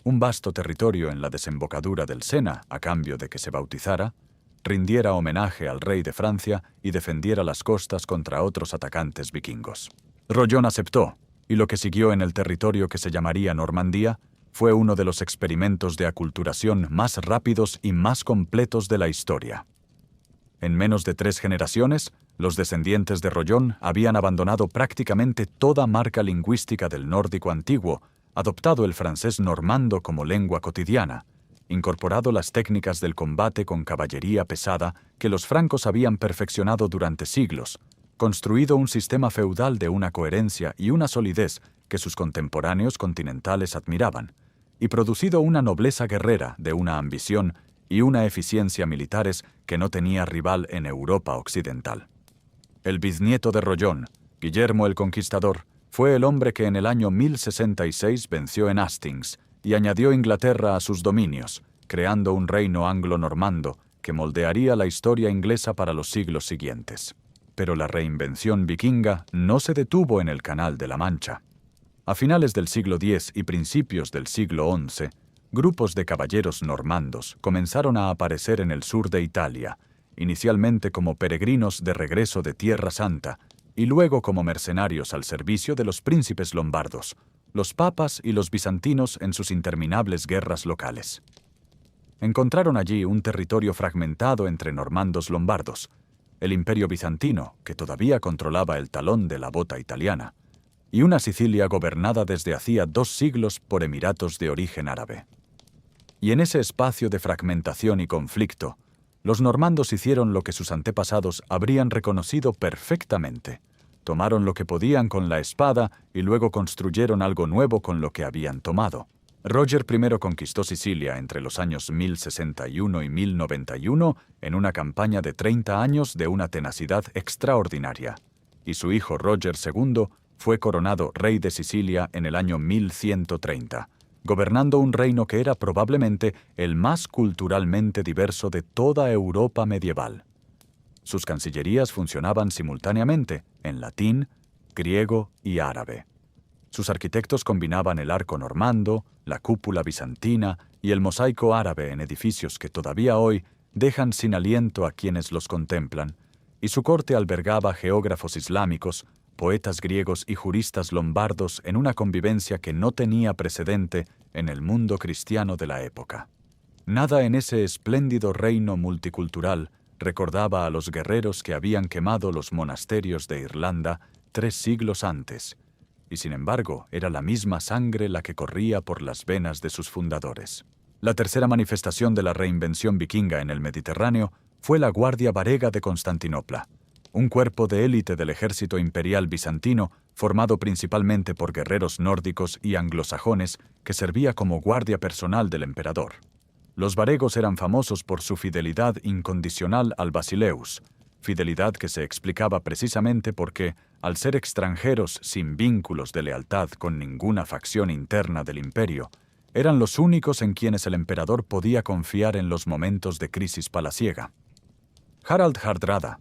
un vasto territorio en la desembocadura del Sena a cambio de que se bautizara, rindiera homenaje al rey de Francia y defendiera las costas contra otros atacantes vikingos. Rollón aceptó, y lo que siguió en el territorio que se llamaría Normandía fue uno de los experimentos de aculturación más rápidos y más completos de la historia. En menos de 3 generaciones, los descendientes de Rollón habían abandonado prácticamente toda marca lingüística del nórdico antiguo, adoptado el francés normando como lengua cotidiana, incorporado las técnicas del combate con caballería pesada que los francos habían perfeccionado durante siglos, construido un sistema feudal de una coherencia y una solidez que sus contemporáneos continentales admiraban, y producido una nobleza guerrera de una ambición y una eficiencia militares que no tenía rival en Europa occidental. El bisnieto de Rollón, Guillermo el Conquistador, fue el hombre que en el año 1066 venció en Hastings y añadió Inglaterra a sus dominios, creando un reino anglo-normando que moldearía la historia inglesa para los siglos siguientes. Pero la reinvención vikinga no se detuvo en el Canal de la Mancha. A finales del siglo X y principios del siglo XI, grupos de caballeros normandos comenzaron a aparecer en el sur de Italia, inicialmente como peregrinos de regreso de Tierra Santa y luego como mercenarios al servicio de los príncipes lombardos, los papas y los bizantinos en sus interminables guerras locales. Encontraron allí un territorio fragmentado entre normandos lombardos, el imperio bizantino, que todavía controlaba el talón de la bota italiana, y una Sicilia gobernada desde hacía 2 siglos por emiratos de origen árabe. Y en ese espacio de fragmentación y conflicto, los normandos hicieron lo que sus antepasados habrían reconocido perfectamente. Tomaron lo que podían con la espada y luego construyeron algo nuevo con lo que habían tomado. Roger I conquistó Sicilia entre los años 1061 y 1091 en una campaña de 30 años de una tenacidad extraordinaria, y su hijo Roger II fue coronado rey de Sicilia en el año 1130, gobernando un reino que era probablemente el más culturalmente diverso de toda Europa medieval. Sus cancillerías funcionaban simultáneamente en latín, griego y árabe. Sus arquitectos combinaban el arco normando, la cúpula bizantina y el mosaico árabe en edificios que todavía hoy dejan sin aliento a quienes los contemplan, y su corte albergaba geógrafos islámicos, poetas griegos y juristas lombardos en una convivencia que no tenía precedente en el mundo cristiano de la época. Nada en ese espléndido reino multicultural recordaba a los guerreros que habían quemado los monasterios de Irlanda 3 siglos antes, y sin embargo era la misma sangre la que corría por las venas de sus fundadores. La tercera manifestación de la reinvención vikinga en el Mediterráneo fue la Guardia Varega de Constantinopla, un cuerpo de élite del ejército imperial bizantino formado principalmente por guerreros nórdicos y anglosajones que servía como guardia personal del emperador. Los varegos eran famosos por su fidelidad incondicional al Basileus, fidelidad que se explicaba precisamente porque, al ser extranjeros sin vínculos de lealtad con ninguna facción interna del imperio, eran los únicos en quienes el emperador podía confiar en los momentos de crisis palaciega. Harald Hardrada,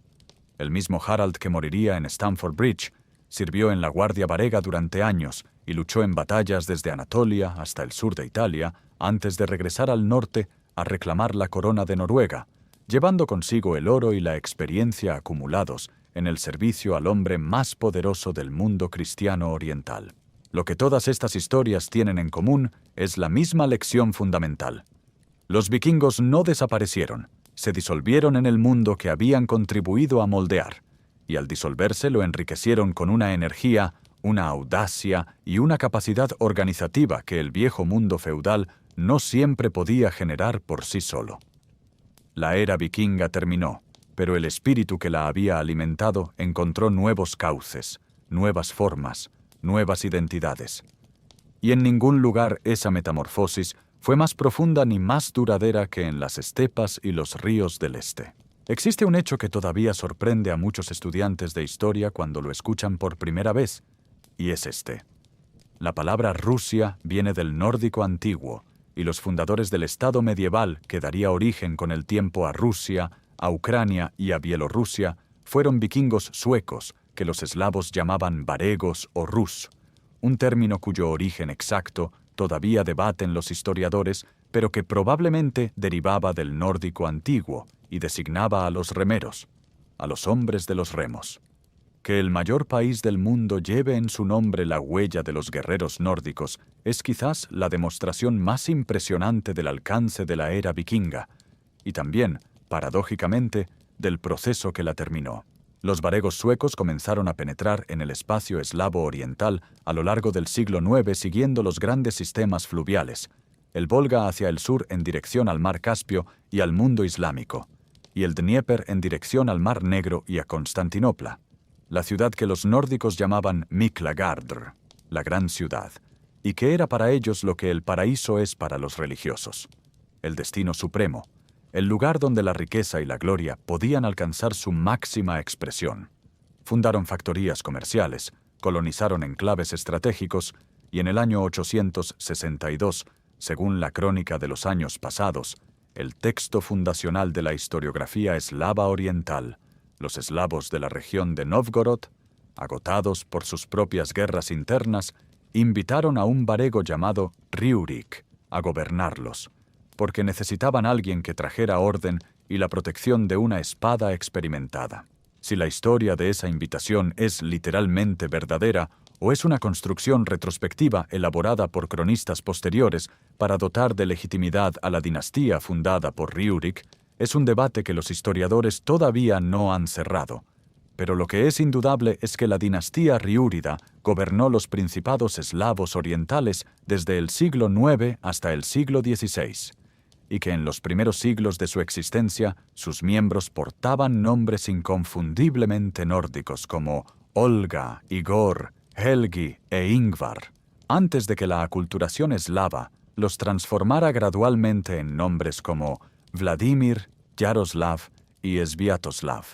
el mismo Harald que moriría en Stamford Bridge, sirvió en la Guardia Varega durante años y luchó en batallas desde Anatolia hasta el sur de Italia antes de regresar al norte a reclamar la corona de Noruega, llevando consigo el oro y la experiencia acumulados en el servicio al hombre más poderoso del mundo cristiano oriental. Lo que todas estas historias tienen en común es la misma lección fundamental. Los vikingos no desaparecieron, se disolvieron en el mundo que habían contribuido a moldear, y al disolverse lo enriquecieron con una energía, una audacia y una capacidad organizativa que el viejo mundo feudal no siempre podía generar por sí solo. La era vikinga terminó, pero el espíritu que la había alimentado encontró nuevos cauces, nuevas formas, nuevas identidades. Y en ningún lugar esa metamorfosis fue más profunda ni más duradera que en las estepas y los ríos del este. Existe un hecho que todavía sorprende a muchos estudiantes de historia cuando lo escuchan por primera vez, y es este. La palabra Rusia viene del nórdico antiguo, y los fundadores del Estado medieval, que daría origen con el tiempo a Rusia, a Ucrania y a Bielorrusia, fueron vikingos suecos, que los eslavos llamaban varegos o rus, un término cuyo origen exacto todavía debaten los historiadores, pero que probablemente derivaba del nórdico antiguo y designaba a los remeros, a los hombres de los remos. Que el mayor país del mundo lleve en su nombre la huella de los guerreros nórdicos es quizás la demostración más impresionante del alcance de la era vikinga, y también, paradójicamente, del proceso que la terminó. Los varegos suecos comenzaron a penetrar en el espacio eslavo oriental a lo largo del siglo IX siguiendo los grandes sistemas fluviales, el Volga hacia el sur en dirección al mar Caspio y al mundo islámico, y el Dnieper en dirección al mar Negro y a Constantinopla, la ciudad que los nórdicos llamaban Miklagardr, la gran ciudad, y que era para ellos lo que el paraíso es para los religiosos, el destino supremo, el lugar donde la riqueza y la gloria podían alcanzar su máxima expresión. Fundaron factorías comerciales, colonizaron enclaves estratégicos y en el año 862, según la crónica de los años pasados, el texto fundacional de la historiografía eslava oriental, los eslavos de la región de Novgorod, agotados por sus propias guerras internas, invitaron a un varego llamado Riurik a gobernarlos, porque necesitaban alguien que trajera orden y la protección de una espada experimentada. Si la historia de esa invitación es literalmente verdadera o es una construcción retrospectiva elaborada por cronistas posteriores para dotar de legitimidad a la dinastía fundada por Riurik, es un debate que los historiadores todavía no han cerrado. Pero lo que es indudable es que la dinastía riúrida gobernó los principados eslavos orientales desde el siglo IX hasta el siglo XVI, y que en los primeros siglos de su existencia sus miembros portaban nombres inconfundiblemente nórdicos como Olga, Igor, Helgi e Ingvar, antes de que la aculturación eslava los transformara gradualmente en nombres como Vladimir, Yaroslav y Sviatoslav.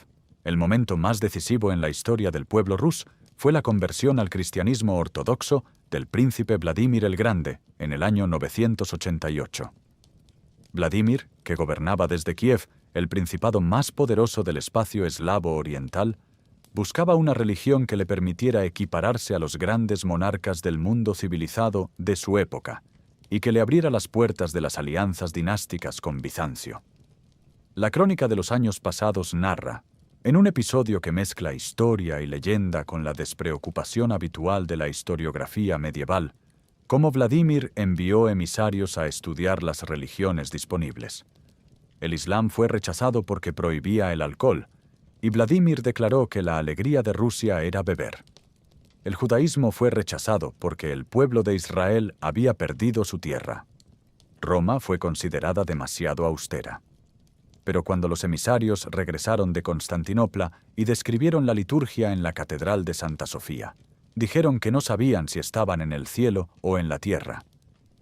El momento más decisivo en la historia del pueblo rus fue la conversión al cristianismo ortodoxo del príncipe Vladimir el Grande en el año 988. Vladimir, que gobernaba desde Kiev, el principado más poderoso del espacio eslavo oriental, buscaba una religión que le permitiera equipararse a los grandes monarcas del mundo civilizado de su época y que le abriera las puertas de las alianzas dinásticas con Bizancio. La crónica de los años pasados narra, en un episodio que mezcla historia y leyenda con la despreocupación habitual de la historiografía medieval, cómo Vladimir envió emisarios a estudiar las religiones disponibles. El Islam fue rechazado porque prohibía el alcohol, y Vladimir declaró que la alegría de Rusia era beber. El judaísmo fue rechazado porque el pueblo de Israel había perdido su tierra. Roma fue considerada demasiado austera. Pero cuando los emisarios regresaron de Constantinopla y describieron la liturgia en la Catedral de Santa Sofía, dijeron que no sabían si estaban en el cielo o en la tierra.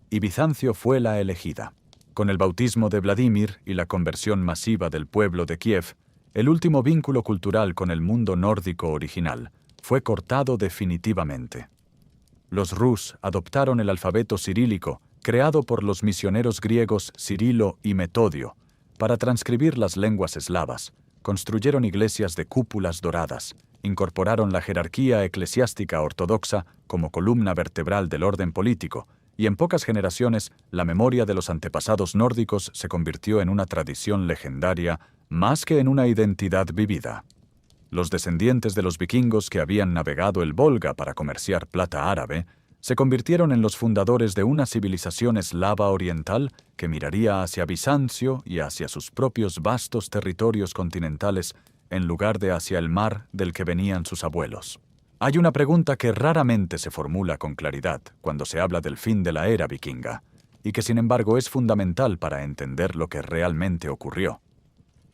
Y Bizancio fue la elegida. Con el bautismo de Vladimir y la conversión masiva del pueblo de Kiev, el último vínculo cultural con el mundo nórdico original fue cortado definitivamente. Los rus adoptaron el alfabeto cirílico, creado por los misioneros griegos Cirilo y Metodio, para transcribir las lenguas eslavas, construyeron iglesias de cúpulas doradas, incorporaron la jerarquía eclesiástica ortodoxa como columna vertebral del orden político, y en pocas generaciones la memoria de los antepasados nórdicos se convirtió en una tradición legendaria más que en una identidad vivida. Los descendientes de los vikingos que habían navegado el Volga para comerciar plata árabe se convirtieron en los fundadores de una civilización eslava oriental que miraría hacia Bizancio y hacia sus propios vastos territorios continentales en lugar de hacia el mar del que venían sus abuelos. Hay una pregunta que raramente se formula con claridad cuando se habla del fin de la era vikinga, y que sin embargo es fundamental para entender lo que realmente ocurrió.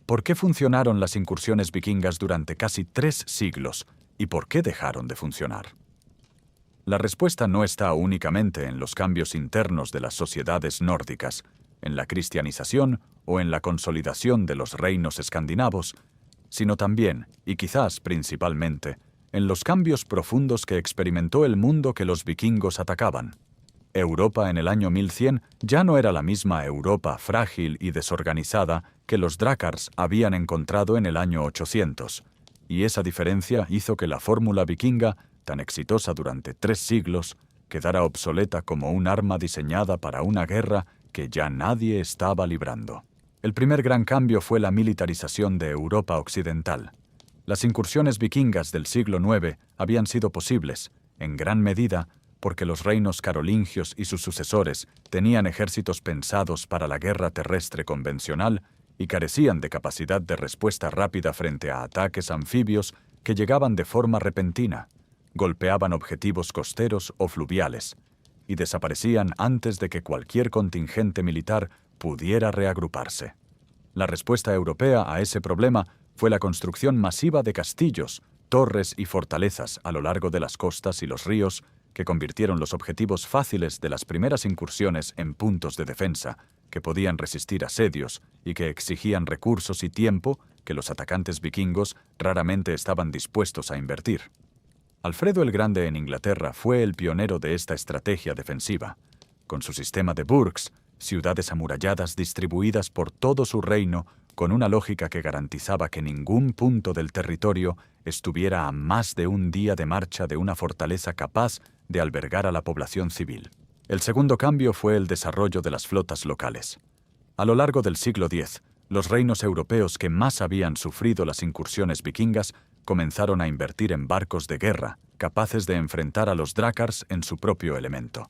¿Por qué funcionaron las incursiones vikingas durante casi 3 siglos y por qué dejaron de funcionar? La respuesta no está únicamente en los cambios internos de las sociedades nórdicas, en la cristianización o en la consolidación de los reinos escandinavos, sino también, y quizás principalmente, en los cambios profundos que experimentó el mundo que los vikingos atacaban. Europa en el año 1100 ya no era la misma Europa frágil y desorganizada que los drácars habían encontrado en el año 800, y esa diferencia hizo que la fórmula vikinga, tan exitosa durante 3 siglos, quedara obsoleta como un arma diseñada para una guerra que ya nadie estaba librando. El primer gran cambio fue la militarización de Europa occidental. Las incursiones vikingas del siglo IX habían sido posibles, en gran medida, porque los reinos carolingios y sus sucesores tenían ejércitos pensados para la guerra terrestre convencional y carecían de capacidad de respuesta rápida frente a ataques anfibios que llegaban de forma repentina, golpeaban objetivos costeros o fluviales, y desaparecían antes de que cualquier contingente militar pudiera reagruparse. La respuesta europea a ese problema fue la construcción masiva de castillos, torres y fortalezas a lo largo de las costas y los ríos, que convirtieron los objetivos fáciles de las primeras incursiones en puntos de defensa, que podían resistir asedios y que exigían recursos y tiempo que los atacantes vikingos raramente estaban dispuestos a invertir. Alfredo el Grande en Inglaterra fue el pionero de esta estrategia defensiva. Con su sistema de burgs, ciudades amuralladas distribuidas por todo su reino, con una lógica que garantizaba que ningún punto del territorio estuviera a más de un día de marcha de una fortaleza capaz de albergar a la población civil. El segundo cambio fue el desarrollo de las flotas locales. A lo largo del siglo X, los reinos europeos que más habían sufrido las incursiones vikingas comenzaron a invertir en barcos de guerra, capaces de enfrentar a los drácars en su propio elemento.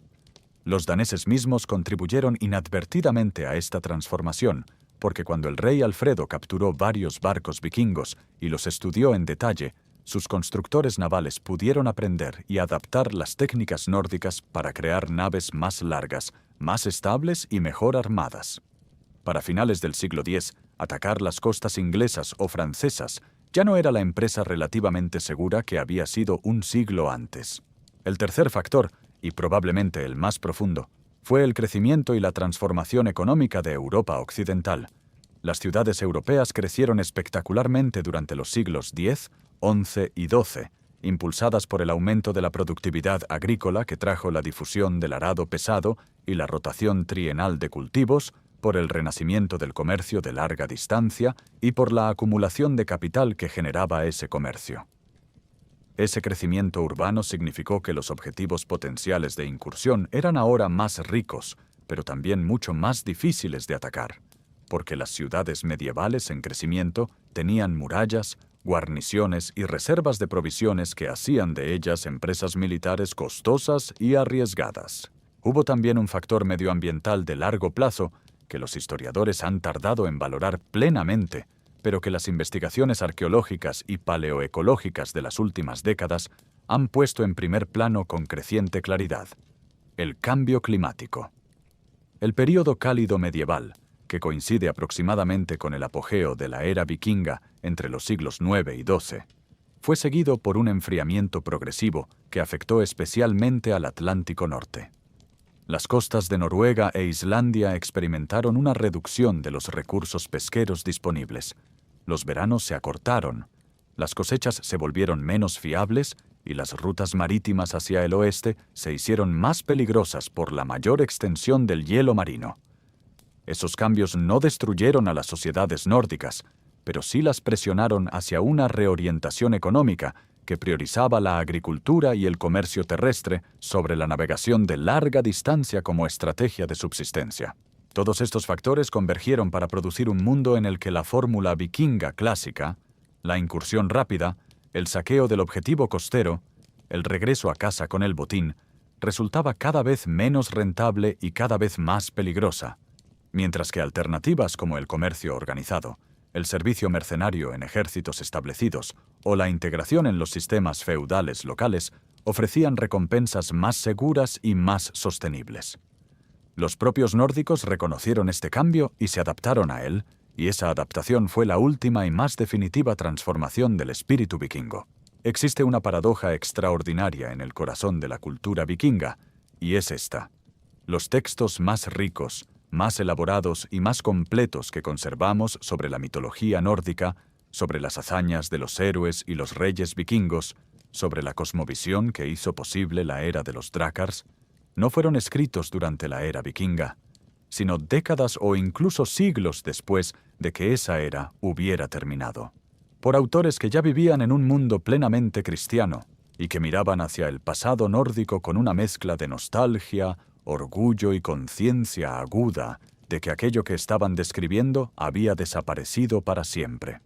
Los daneses mismos contribuyeron inadvertidamente a esta transformación, porque cuando el rey Alfredo capturó varios barcos vikingos y los estudió en detalle, sus constructores navales pudieron aprender y adaptar las técnicas nórdicas para crear naves más largas, más estables y mejor armadas. Para finales del siglo X, atacar las costas inglesas o francesas ya no era la empresa relativamente segura que había sido un siglo antes. El tercer factor, y probablemente el más profundo, fue el crecimiento y la transformación económica de Europa occidental. Las ciudades europeas crecieron espectacularmente durante los siglos X, XI y XII, impulsadas por el aumento de la productividad agrícola que trajo la difusión del arado pesado y la rotación trienal de cultivos, por el renacimiento del comercio de larga distancia y por la acumulación de capital que generaba ese comercio. Ese crecimiento urbano significó que los objetivos potenciales de incursión eran ahora más ricos, pero también mucho más difíciles de atacar, porque las ciudades medievales en crecimiento tenían murallas, guarniciones y reservas de provisiones que hacían de ellas empresas militares costosas y arriesgadas. Hubo también un factor medioambiental de largo plazo que los historiadores han tardado en valorar plenamente, pero que las investigaciones arqueológicas y paleoecológicas de las últimas décadas han puesto en primer plano con creciente claridad: el cambio climático. El período cálido medieval, que coincide aproximadamente con el apogeo de la era vikinga entre los siglos IX y XII, fue seguido por un enfriamiento progresivo que afectó especialmente al Atlántico Norte. Las costas de Noruega e Islandia experimentaron una reducción de los recursos pesqueros disponibles. Los veranos se acortaron, las cosechas se volvieron menos fiables y las rutas marítimas hacia el oeste se hicieron más peligrosas por la mayor extensión del hielo marino. Esos cambios no destruyeron a las sociedades nórdicas, pero sí las presionaron hacia una reorientación económica que priorizaba la agricultura y el comercio terrestre sobre la navegación de larga distancia como estrategia de subsistencia. Todos estos factores convergieron para producir un mundo en el que la fórmula vikinga clásica, la incursión rápida, el saqueo del objetivo costero, el regreso a casa con el botín, resultaba cada vez menos rentable y cada vez más peligrosa, mientras que alternativas como el comercio organizado, el servicio mercenario en ejércitos establecidos o la integración en los sistemas feudales locales ofrecían recompensas más seguras y más sostenibles. Los propios nórdicos reconocieron este cambio y se adaptaron a él, y esa adaptación fue la última y más definitiva transformación del espíritu vikingo. Existe una paradoja extraordinaria en el corazón de la cultura vikinga, y es esta. Los textos más ricos, más elaborados y más completos que conservamos sobre la mitología nórdica, sobre las hazañas de los héroes y los reyes vikingos, sobre la cosmovisión que hizo posible la era de los Drakars, no fueron escritos durante la era vikinga, sino décadas o incluso siglos después de que esa era hubiera terminado, por autores que ya vivían en un mundo plenamente cristiano y que miraban hacia el pasado nórdico con una mezcla de nostalgia, orgullo y conciencia aguda de que aquello que estaban describiendo había desaparecido para siempre.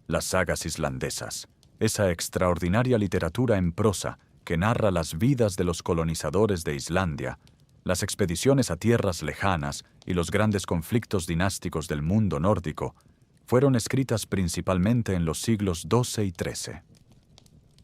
Las sagas islandesas, esa extraordinaria literatura en prosa que narra las vidas de los colonizadores de Islandia, las expediciones a tierras lejanas y los grandes conflictos dinásticos del mundo nórdico, fueron escritas principalmente en los siglos XII y XIII.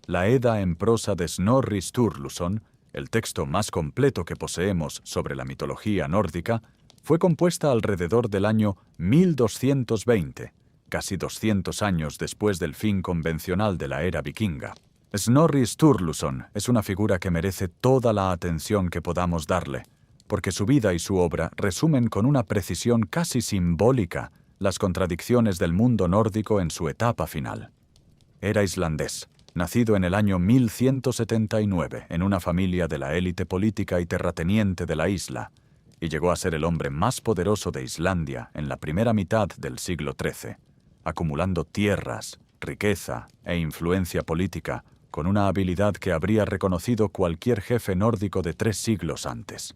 La Edda en prosa de Snorri Sturluson, el texto más completo que poseemos sobre la mitología nórdica, fue compuesta alrededor del año 1220, casi 200 años después del fin convencional de la era vikinga. Snorri Sturluson es una figura que merece toda la atención que podamos darle, porque su vida y su obra resumen con una precisión casi simbólica las contradicciones del mundo nórdico en su etapa final. Era islandés, nacido en el año 1179 en una familia de la élite política y terrateniente de la isla, y llegó a ser el hombre más poderoso de Islandia en la primera mitad del siglo XIII, acumulando tierras, riqueza e influencia política con una habilidad que habría reconocido cualquier jefe nórdico de 3 siglos antes.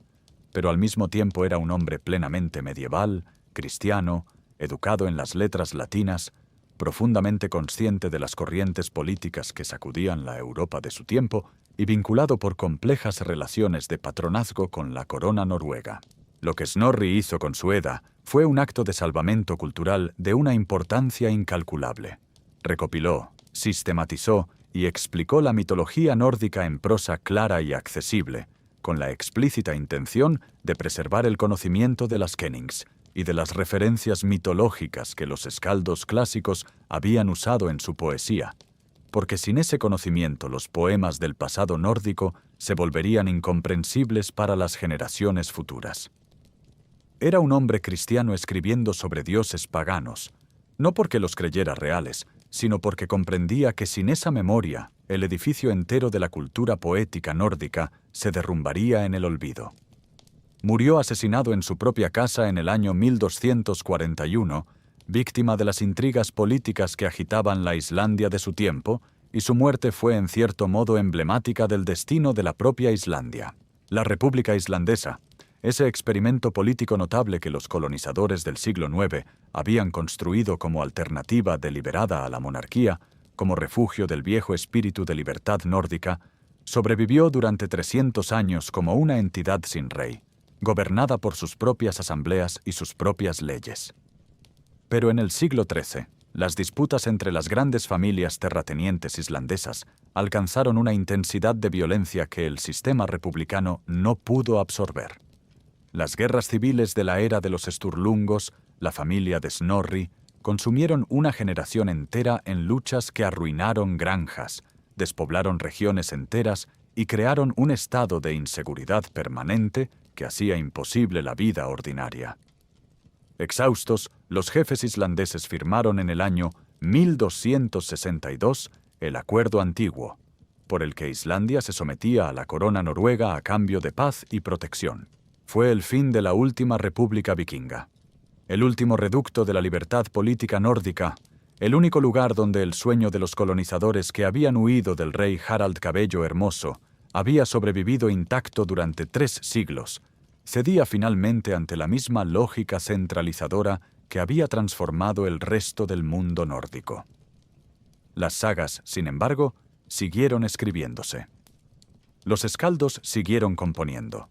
Pero al mismo tiempo era un hombre plenamente medieval, cristiano, educado en las letras latinas, profundamente consciente de las corrientes políticas que sacudían la Europa de su tiempo y vinculado por complejas relaciones de patronazgo con la corona noruega. Lo que Snorri hizo con su Edda fue un acto de salvamento cultural de una importancia incalculable. Recopiló, sistematizó y explicó la mitología nórdica en prosa clara y accesible, con la explícita intención de preservar el conocimiento de las kennings y de las referencias mitológicas que los escaldos clásicos habían usado en su poesía, porque sin ese conocimiento los poemas del pasado nórdico se volverían incomprensibles para las generaciones futuras. Era un hombre cristiano escribiendo sobre dioses paganos, no porque los creyera reales, sino porque comprendía que sin esa memoria, el edificio entero de la cultura poética nórdica se derrumbaría en el olvido. Murió asesinado en su propia casa en el año 1241, víctima de las intrigas políticas que agitaban la Islandia de su tiempo, y su muerte fue en cierto modo emblemática del destino de la propia Islandia. La República Islandesa, ese experimento político notable que los colonizadores del siglo IX habían construido como alternativa deliberada a la monarquía, como refugio del viejo espíritu de libertad nórdica, sobrevivió durante 300 años como una entidad sin rey, gobernada por sus propias asambleas y sus propias leyes. Pero en el siglo XIII, las disputas entre las grandes familias terratenientes islandesas alcanzaron una intensidad de violencia que el sistema republicano no pudo absorber. Las guerras civiles de la era de los Sturlungos, la familia de Snorri, consumieron una generación entera en luchas que arruinaron granjas, despoblaron regiones enteras y crearon un estado de inseguridad permanente que hacía imposible la vida ordinaria. Exhaustos, los jefes islandeses firmaron en el año 1262 el Acuerdo Antiguo, por el que Islandia se sometía a la corona noruega a cambio de paz y protección. Fue el fin de la última república vikinga, el último reducto de la libertad política nórdica, el único lugar donde el sueño de los colonizadores que habían huido del rey Harald Cabello Hermoso había sobrevivido intacto durante 3 siglos, cedía finalmente ante la misma lógica centralizadora que había transformado el resto del mundo nórdico. Las sagas, sin embargo, siguieron escribiéndose. Los escaldos siguieron componiendo.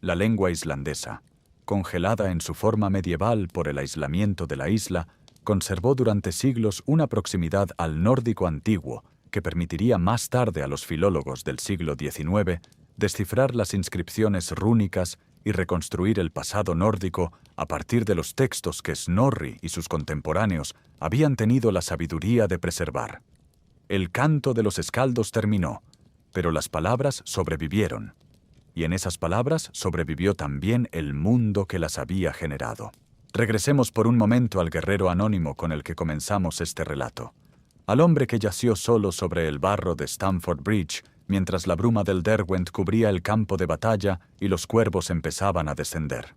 La lengua islandesa, congelada en su forma medieval por el aislamiento de la isla, conservó durante siglos una proximidad al nórdico antiguo que permitiría más tarde a los filólogos del siglo XIX descifrar las inscripciones rúnicas y reconstruir el pasado nórdico a partir de los textos que Snorri y sus contemporáneos habían tenido la sabiduría de preservar. El canto de los escaldos terminó, pero las palabras sobrevivieron. Y en esas palabras sobrevivió también el mundo que las había generado. Regresemos por un momento al guerrero anónimo con el que comenzamos este relato. Al hombre que yació solo sobre el barro de Stamford Bridge, mientras la bruma del Derwent cubría el campo de batalla y los cuervos empezaban a descender.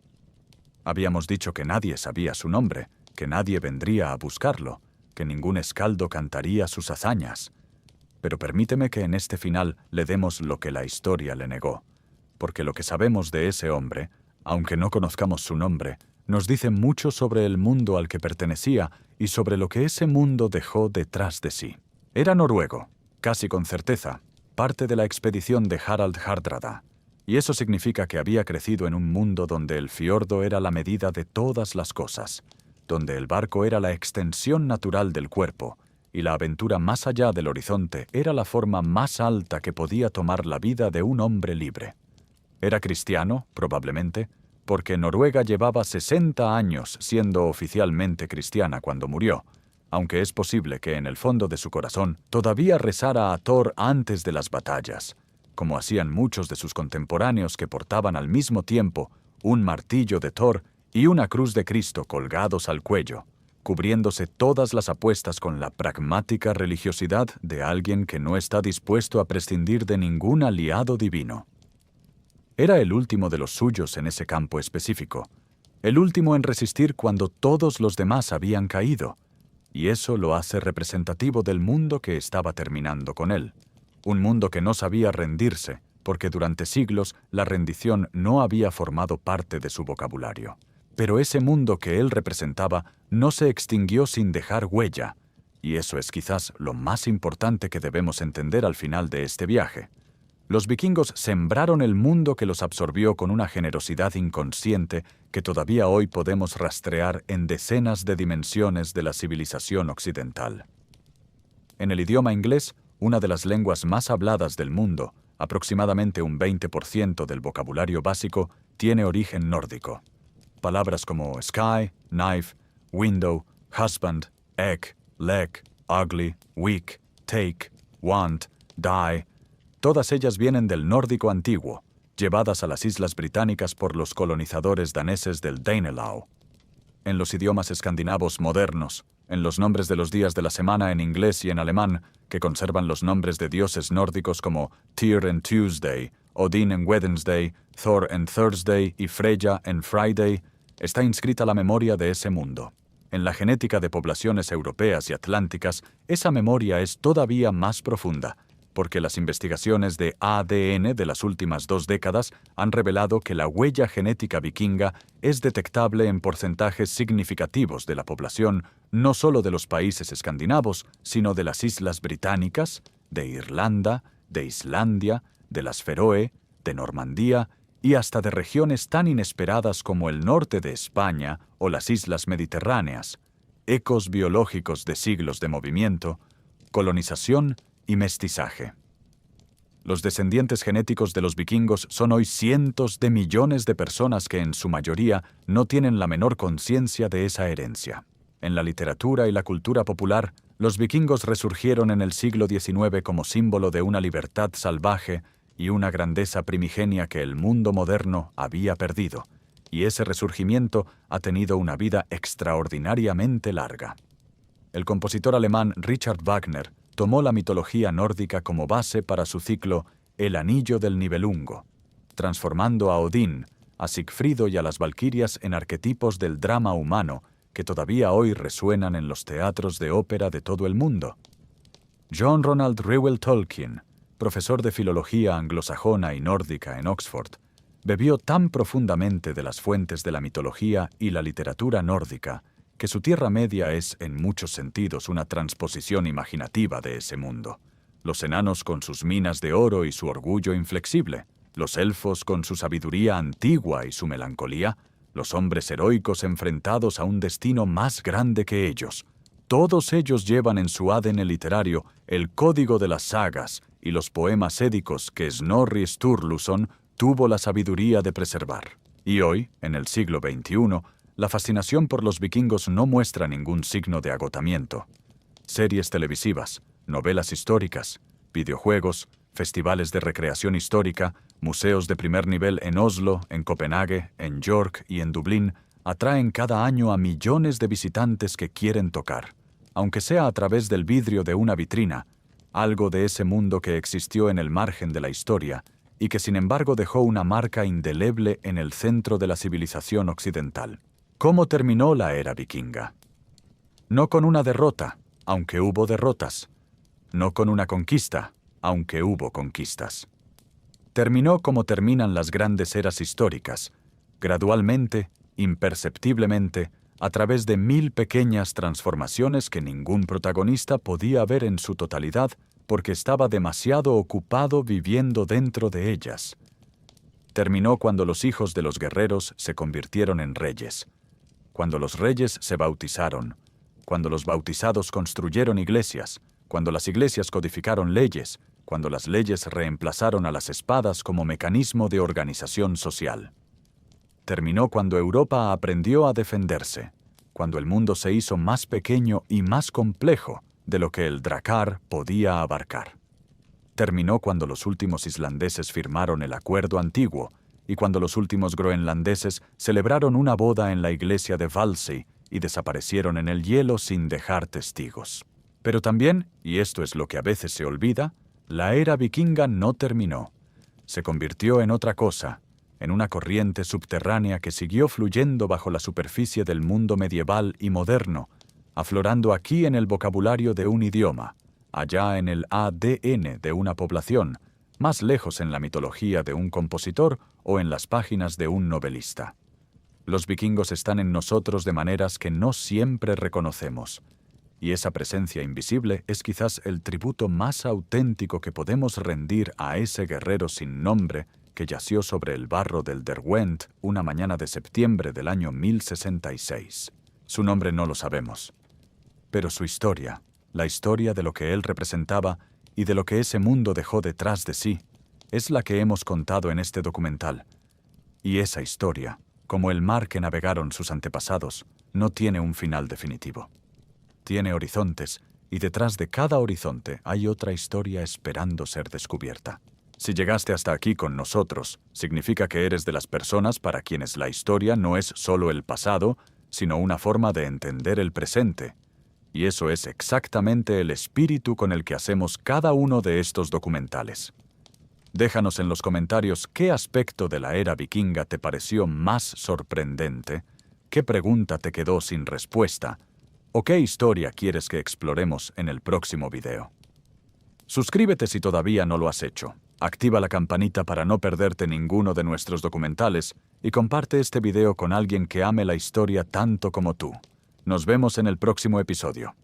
Habíamos dicho que nadie sabía su nombre, que nadie vendría a buscarlo, que ningún escaldo cantaría sus hazañas. Pero permíteme que en este final le demos lo que la historia le negó, porque lo que sabemos de ese hombre, aunque no conozcamos su nombre, nos dice mucho sobre el mundo al que pertenecía y sobre lo que ese mundo dejó detrás de sí. Era noruego, casi con certeza, parte de la expedición de Harald Hardrada, y eso significa que había crecido en un mundo donde el fiordo era la medida de todas las cosas, donde el barco era la extensión natural del cuerpo, y la aventura más allá del horizonte era la forma más alta que podía tomar la vida de un hombre libre. Era cristiano, probablemente, porque Noruega llevaba 60 años siendo oficialmente cristiana cuando murió, aunque es posible que en el fondo de su corazón todavía rezara a Thor antes de las batallas, como hacían muchos de sus contemporáneos que portaban al mismo tiempo un martillo de Thor y una cruz de Cristo colgados al cuello, cubriéndose todas las apuestas con la pragmática religiosidad de alguien que no está dispuesto a prescindir de ningún aliado divino. Era el último de los suyos en ese campo específico, el último en resistir cuando todos los demás habían caído, y eso lo hace representativo del mundo que estaba terminando con él, un mundo que no sabía rendirse, porque durante siglos la rendición no había formado parte de su vocabulario. Pero ese mundo que él representaba no se extinguió sin dejar huella, y eso es quizás lo más importante que debemos entender al final de este viaje. Los vikingos sembraron el mundo que los absorbió con una generosidad inconsciente que todavía hoy podemos rastrear en decenas de dimensiones de la civilización occidental. En el idioma inglés, una de las lenguas más habladas del mundo, aproximadamente un 20% del vocabulario básico, tiene origen nórdico. Palabras como sky, knife, window, husband, egg, leg, ugly, weak, take, want, die, todas ellas vienen del nórdico antiguo, llevadas a las islas británicas por los colonizadores daneses del Danelaw. En los idiomas escandinavos modernos, en los nombres de los días de la semana en inglés y en alemán, que conservan los nombres de dioses nórdicos como Tyr en Tuesday, Odin en Wednesday, Thor en Thursday y Freya en Friday, está inscrita la memoria de ese mundo. En la genética de poblaciones europeas y atlánticas, esa memoria es todavía más profunda, porque las investigaciones de ADN de las últimas 2 décadas han revelado que la huella genética vikinga es detectable en porcentajes significativos de la población, no solo de los países escandinavos, sino de las islas británicas, de Irlanda, de Islandia, de las Feroe, de Normandía y hasta de regiones tan inesperadas como el norte de España o las islas mediterráneas, ecos biológicos de siglos de movimiento, colonización y mestizaje. Los descendientes genéticos de los vikingos son hoy cientos de millones de personas que en su mayoría no tienen la menor conciencia de esa herencia. En la literatura y la cultura popular, los vikingos resurgieron en el siglo XIX como símbolo de una libertad salvaje y una grandeza primigenia que el mundo moderno había perdido, y ese resurgimiento ha tenido una vida extraordinariamente larga. El compositor alemán Richard Wagner tomó la mitología nórdica como base para su ciclo El Anillo del Nibelungo, transformando a Odín, a Sigfrido y a las valquirias en arquetipos del drama humano que todavía hoy resuenan en los teatros de ópera de todo el mundo. John Ronald Reuel Tolkien, profesor de filología anglosajona y nórdica en Oxford, bebió tan profundamente de las fuentes de la mitología y la literatura nórdica que su Tierra Media es, en muchos sentidos, una transposición imaginativa de ese mundo. Los enanos con sus minas de oro y su orgullo inflexible, los elfos con su sabiduría antigua y su melancolía, los hombres heroicos enfrentados a un destino más grande que ellos. Todos ellos llevan en su ADN literario el código de las sagas y los poemas édicos que Snorri Sturluson tuvo la sabiduría de preservar. Y hoy, en el siglo XXI, la fascinación por los vikingos no muestra ningún signo de agotamiento. Series televisivas, novelas históricas, videojuegos, festivales de recreación histórica, museos de primer nivel en Oslo, en Copenhague, en York y en Dublín atraen cada año a millones de visitantes que quieren tocar, aunque sea a través del vidrio de una vitrina, algo de ese mundo que existió en el margen de la historia y que sin embargo dejó una marca indeleble en el centro de la civilización occidental. ¿Cómo terminó la era vikinga? No con una derrota, aunque hubo derrotas. No con una conquista, aunque hubo conquistas. Terminó como terminan las grandes eras históricas, gradualmente, imperceptiblemente, a través de 1000 pequeñas transformaciones que ningún protagonista podía ver en su totalidad porque estaba demasiado ocupado viviendo dentro de ellas. Terminó cuando los hijos de los guerreros se convirtieron en reyes, cuando los reyes se bautizaron, cuando los bautizados construyeron iglesias, cuando las iglesias codificaron leyes, cuando las leyes reemplazaron a las espadas como mecanismo de organización social. Terminó cuando Europa aprendió a defenderse, cuando el mundo se hizo más pequeño y más complejo de lo que el Drakkar podía abarcar. Terminó cuando los últimos islandeses firmaron el Acuerdo Antiguo y cuando los últimos groenlandeses celebraron una boda en la iglesia de Valsey y desaparecieron en el hielo sin dejar testigos. Pero también, y esto es lo que a veces se olvida, la era vikinga no terminó. Se convirtió en otra cosa, en una corriente subterránea que siguió fluyendo bajo la superficie del mundo medieval y moderno, aflorando aquí en el vocabulario de un idioma, allá en el ADN de una población, más lejos en la mitología de un compositor o en las páginas de un novelista. Los vikingos están en nosotros de maneras que no siempre reconocemos, y esa presencia invisible es quizás el tributo más auténtico que podemos rendir a ese guerrero sin nombre que yació sobre el barro del Derwent una mañana de septiembre del año 1066. Su nombre no lo sabemos, pero su historia, la historia de lo que él representaba y de lo que ese mundo dejó detrás de sí, es la que hemos contado en este documental. Y esa historia, como el mar que navegaron sus antepasados, no tiene un final definitivo. Tiene horizontes, y detrás de cada horizonte hay otra historia esperando ser descubierta. Si llegaste hasta aquí con nosotros, significa que eres de las personas para quienes la historia no es solo el pasado, sino una forma de entender el presente. Y eso es exactamente el espíritu con el que hacemos cada uno de estos documentales. Déjanos en los comentarios qué aspecto de la era vikinga te pareció más sorprendente, qué pregunta te quedó sin respuesta, o qué historia quieres que exploremos en el próximo video. Suscríbete si todavía no lo has hecho. Activa la campanita para no perderte ninguno de nuestros documentales y comparte este video con alguien que ame la historia tanto como tú. Nos vemos en el próximo episodio.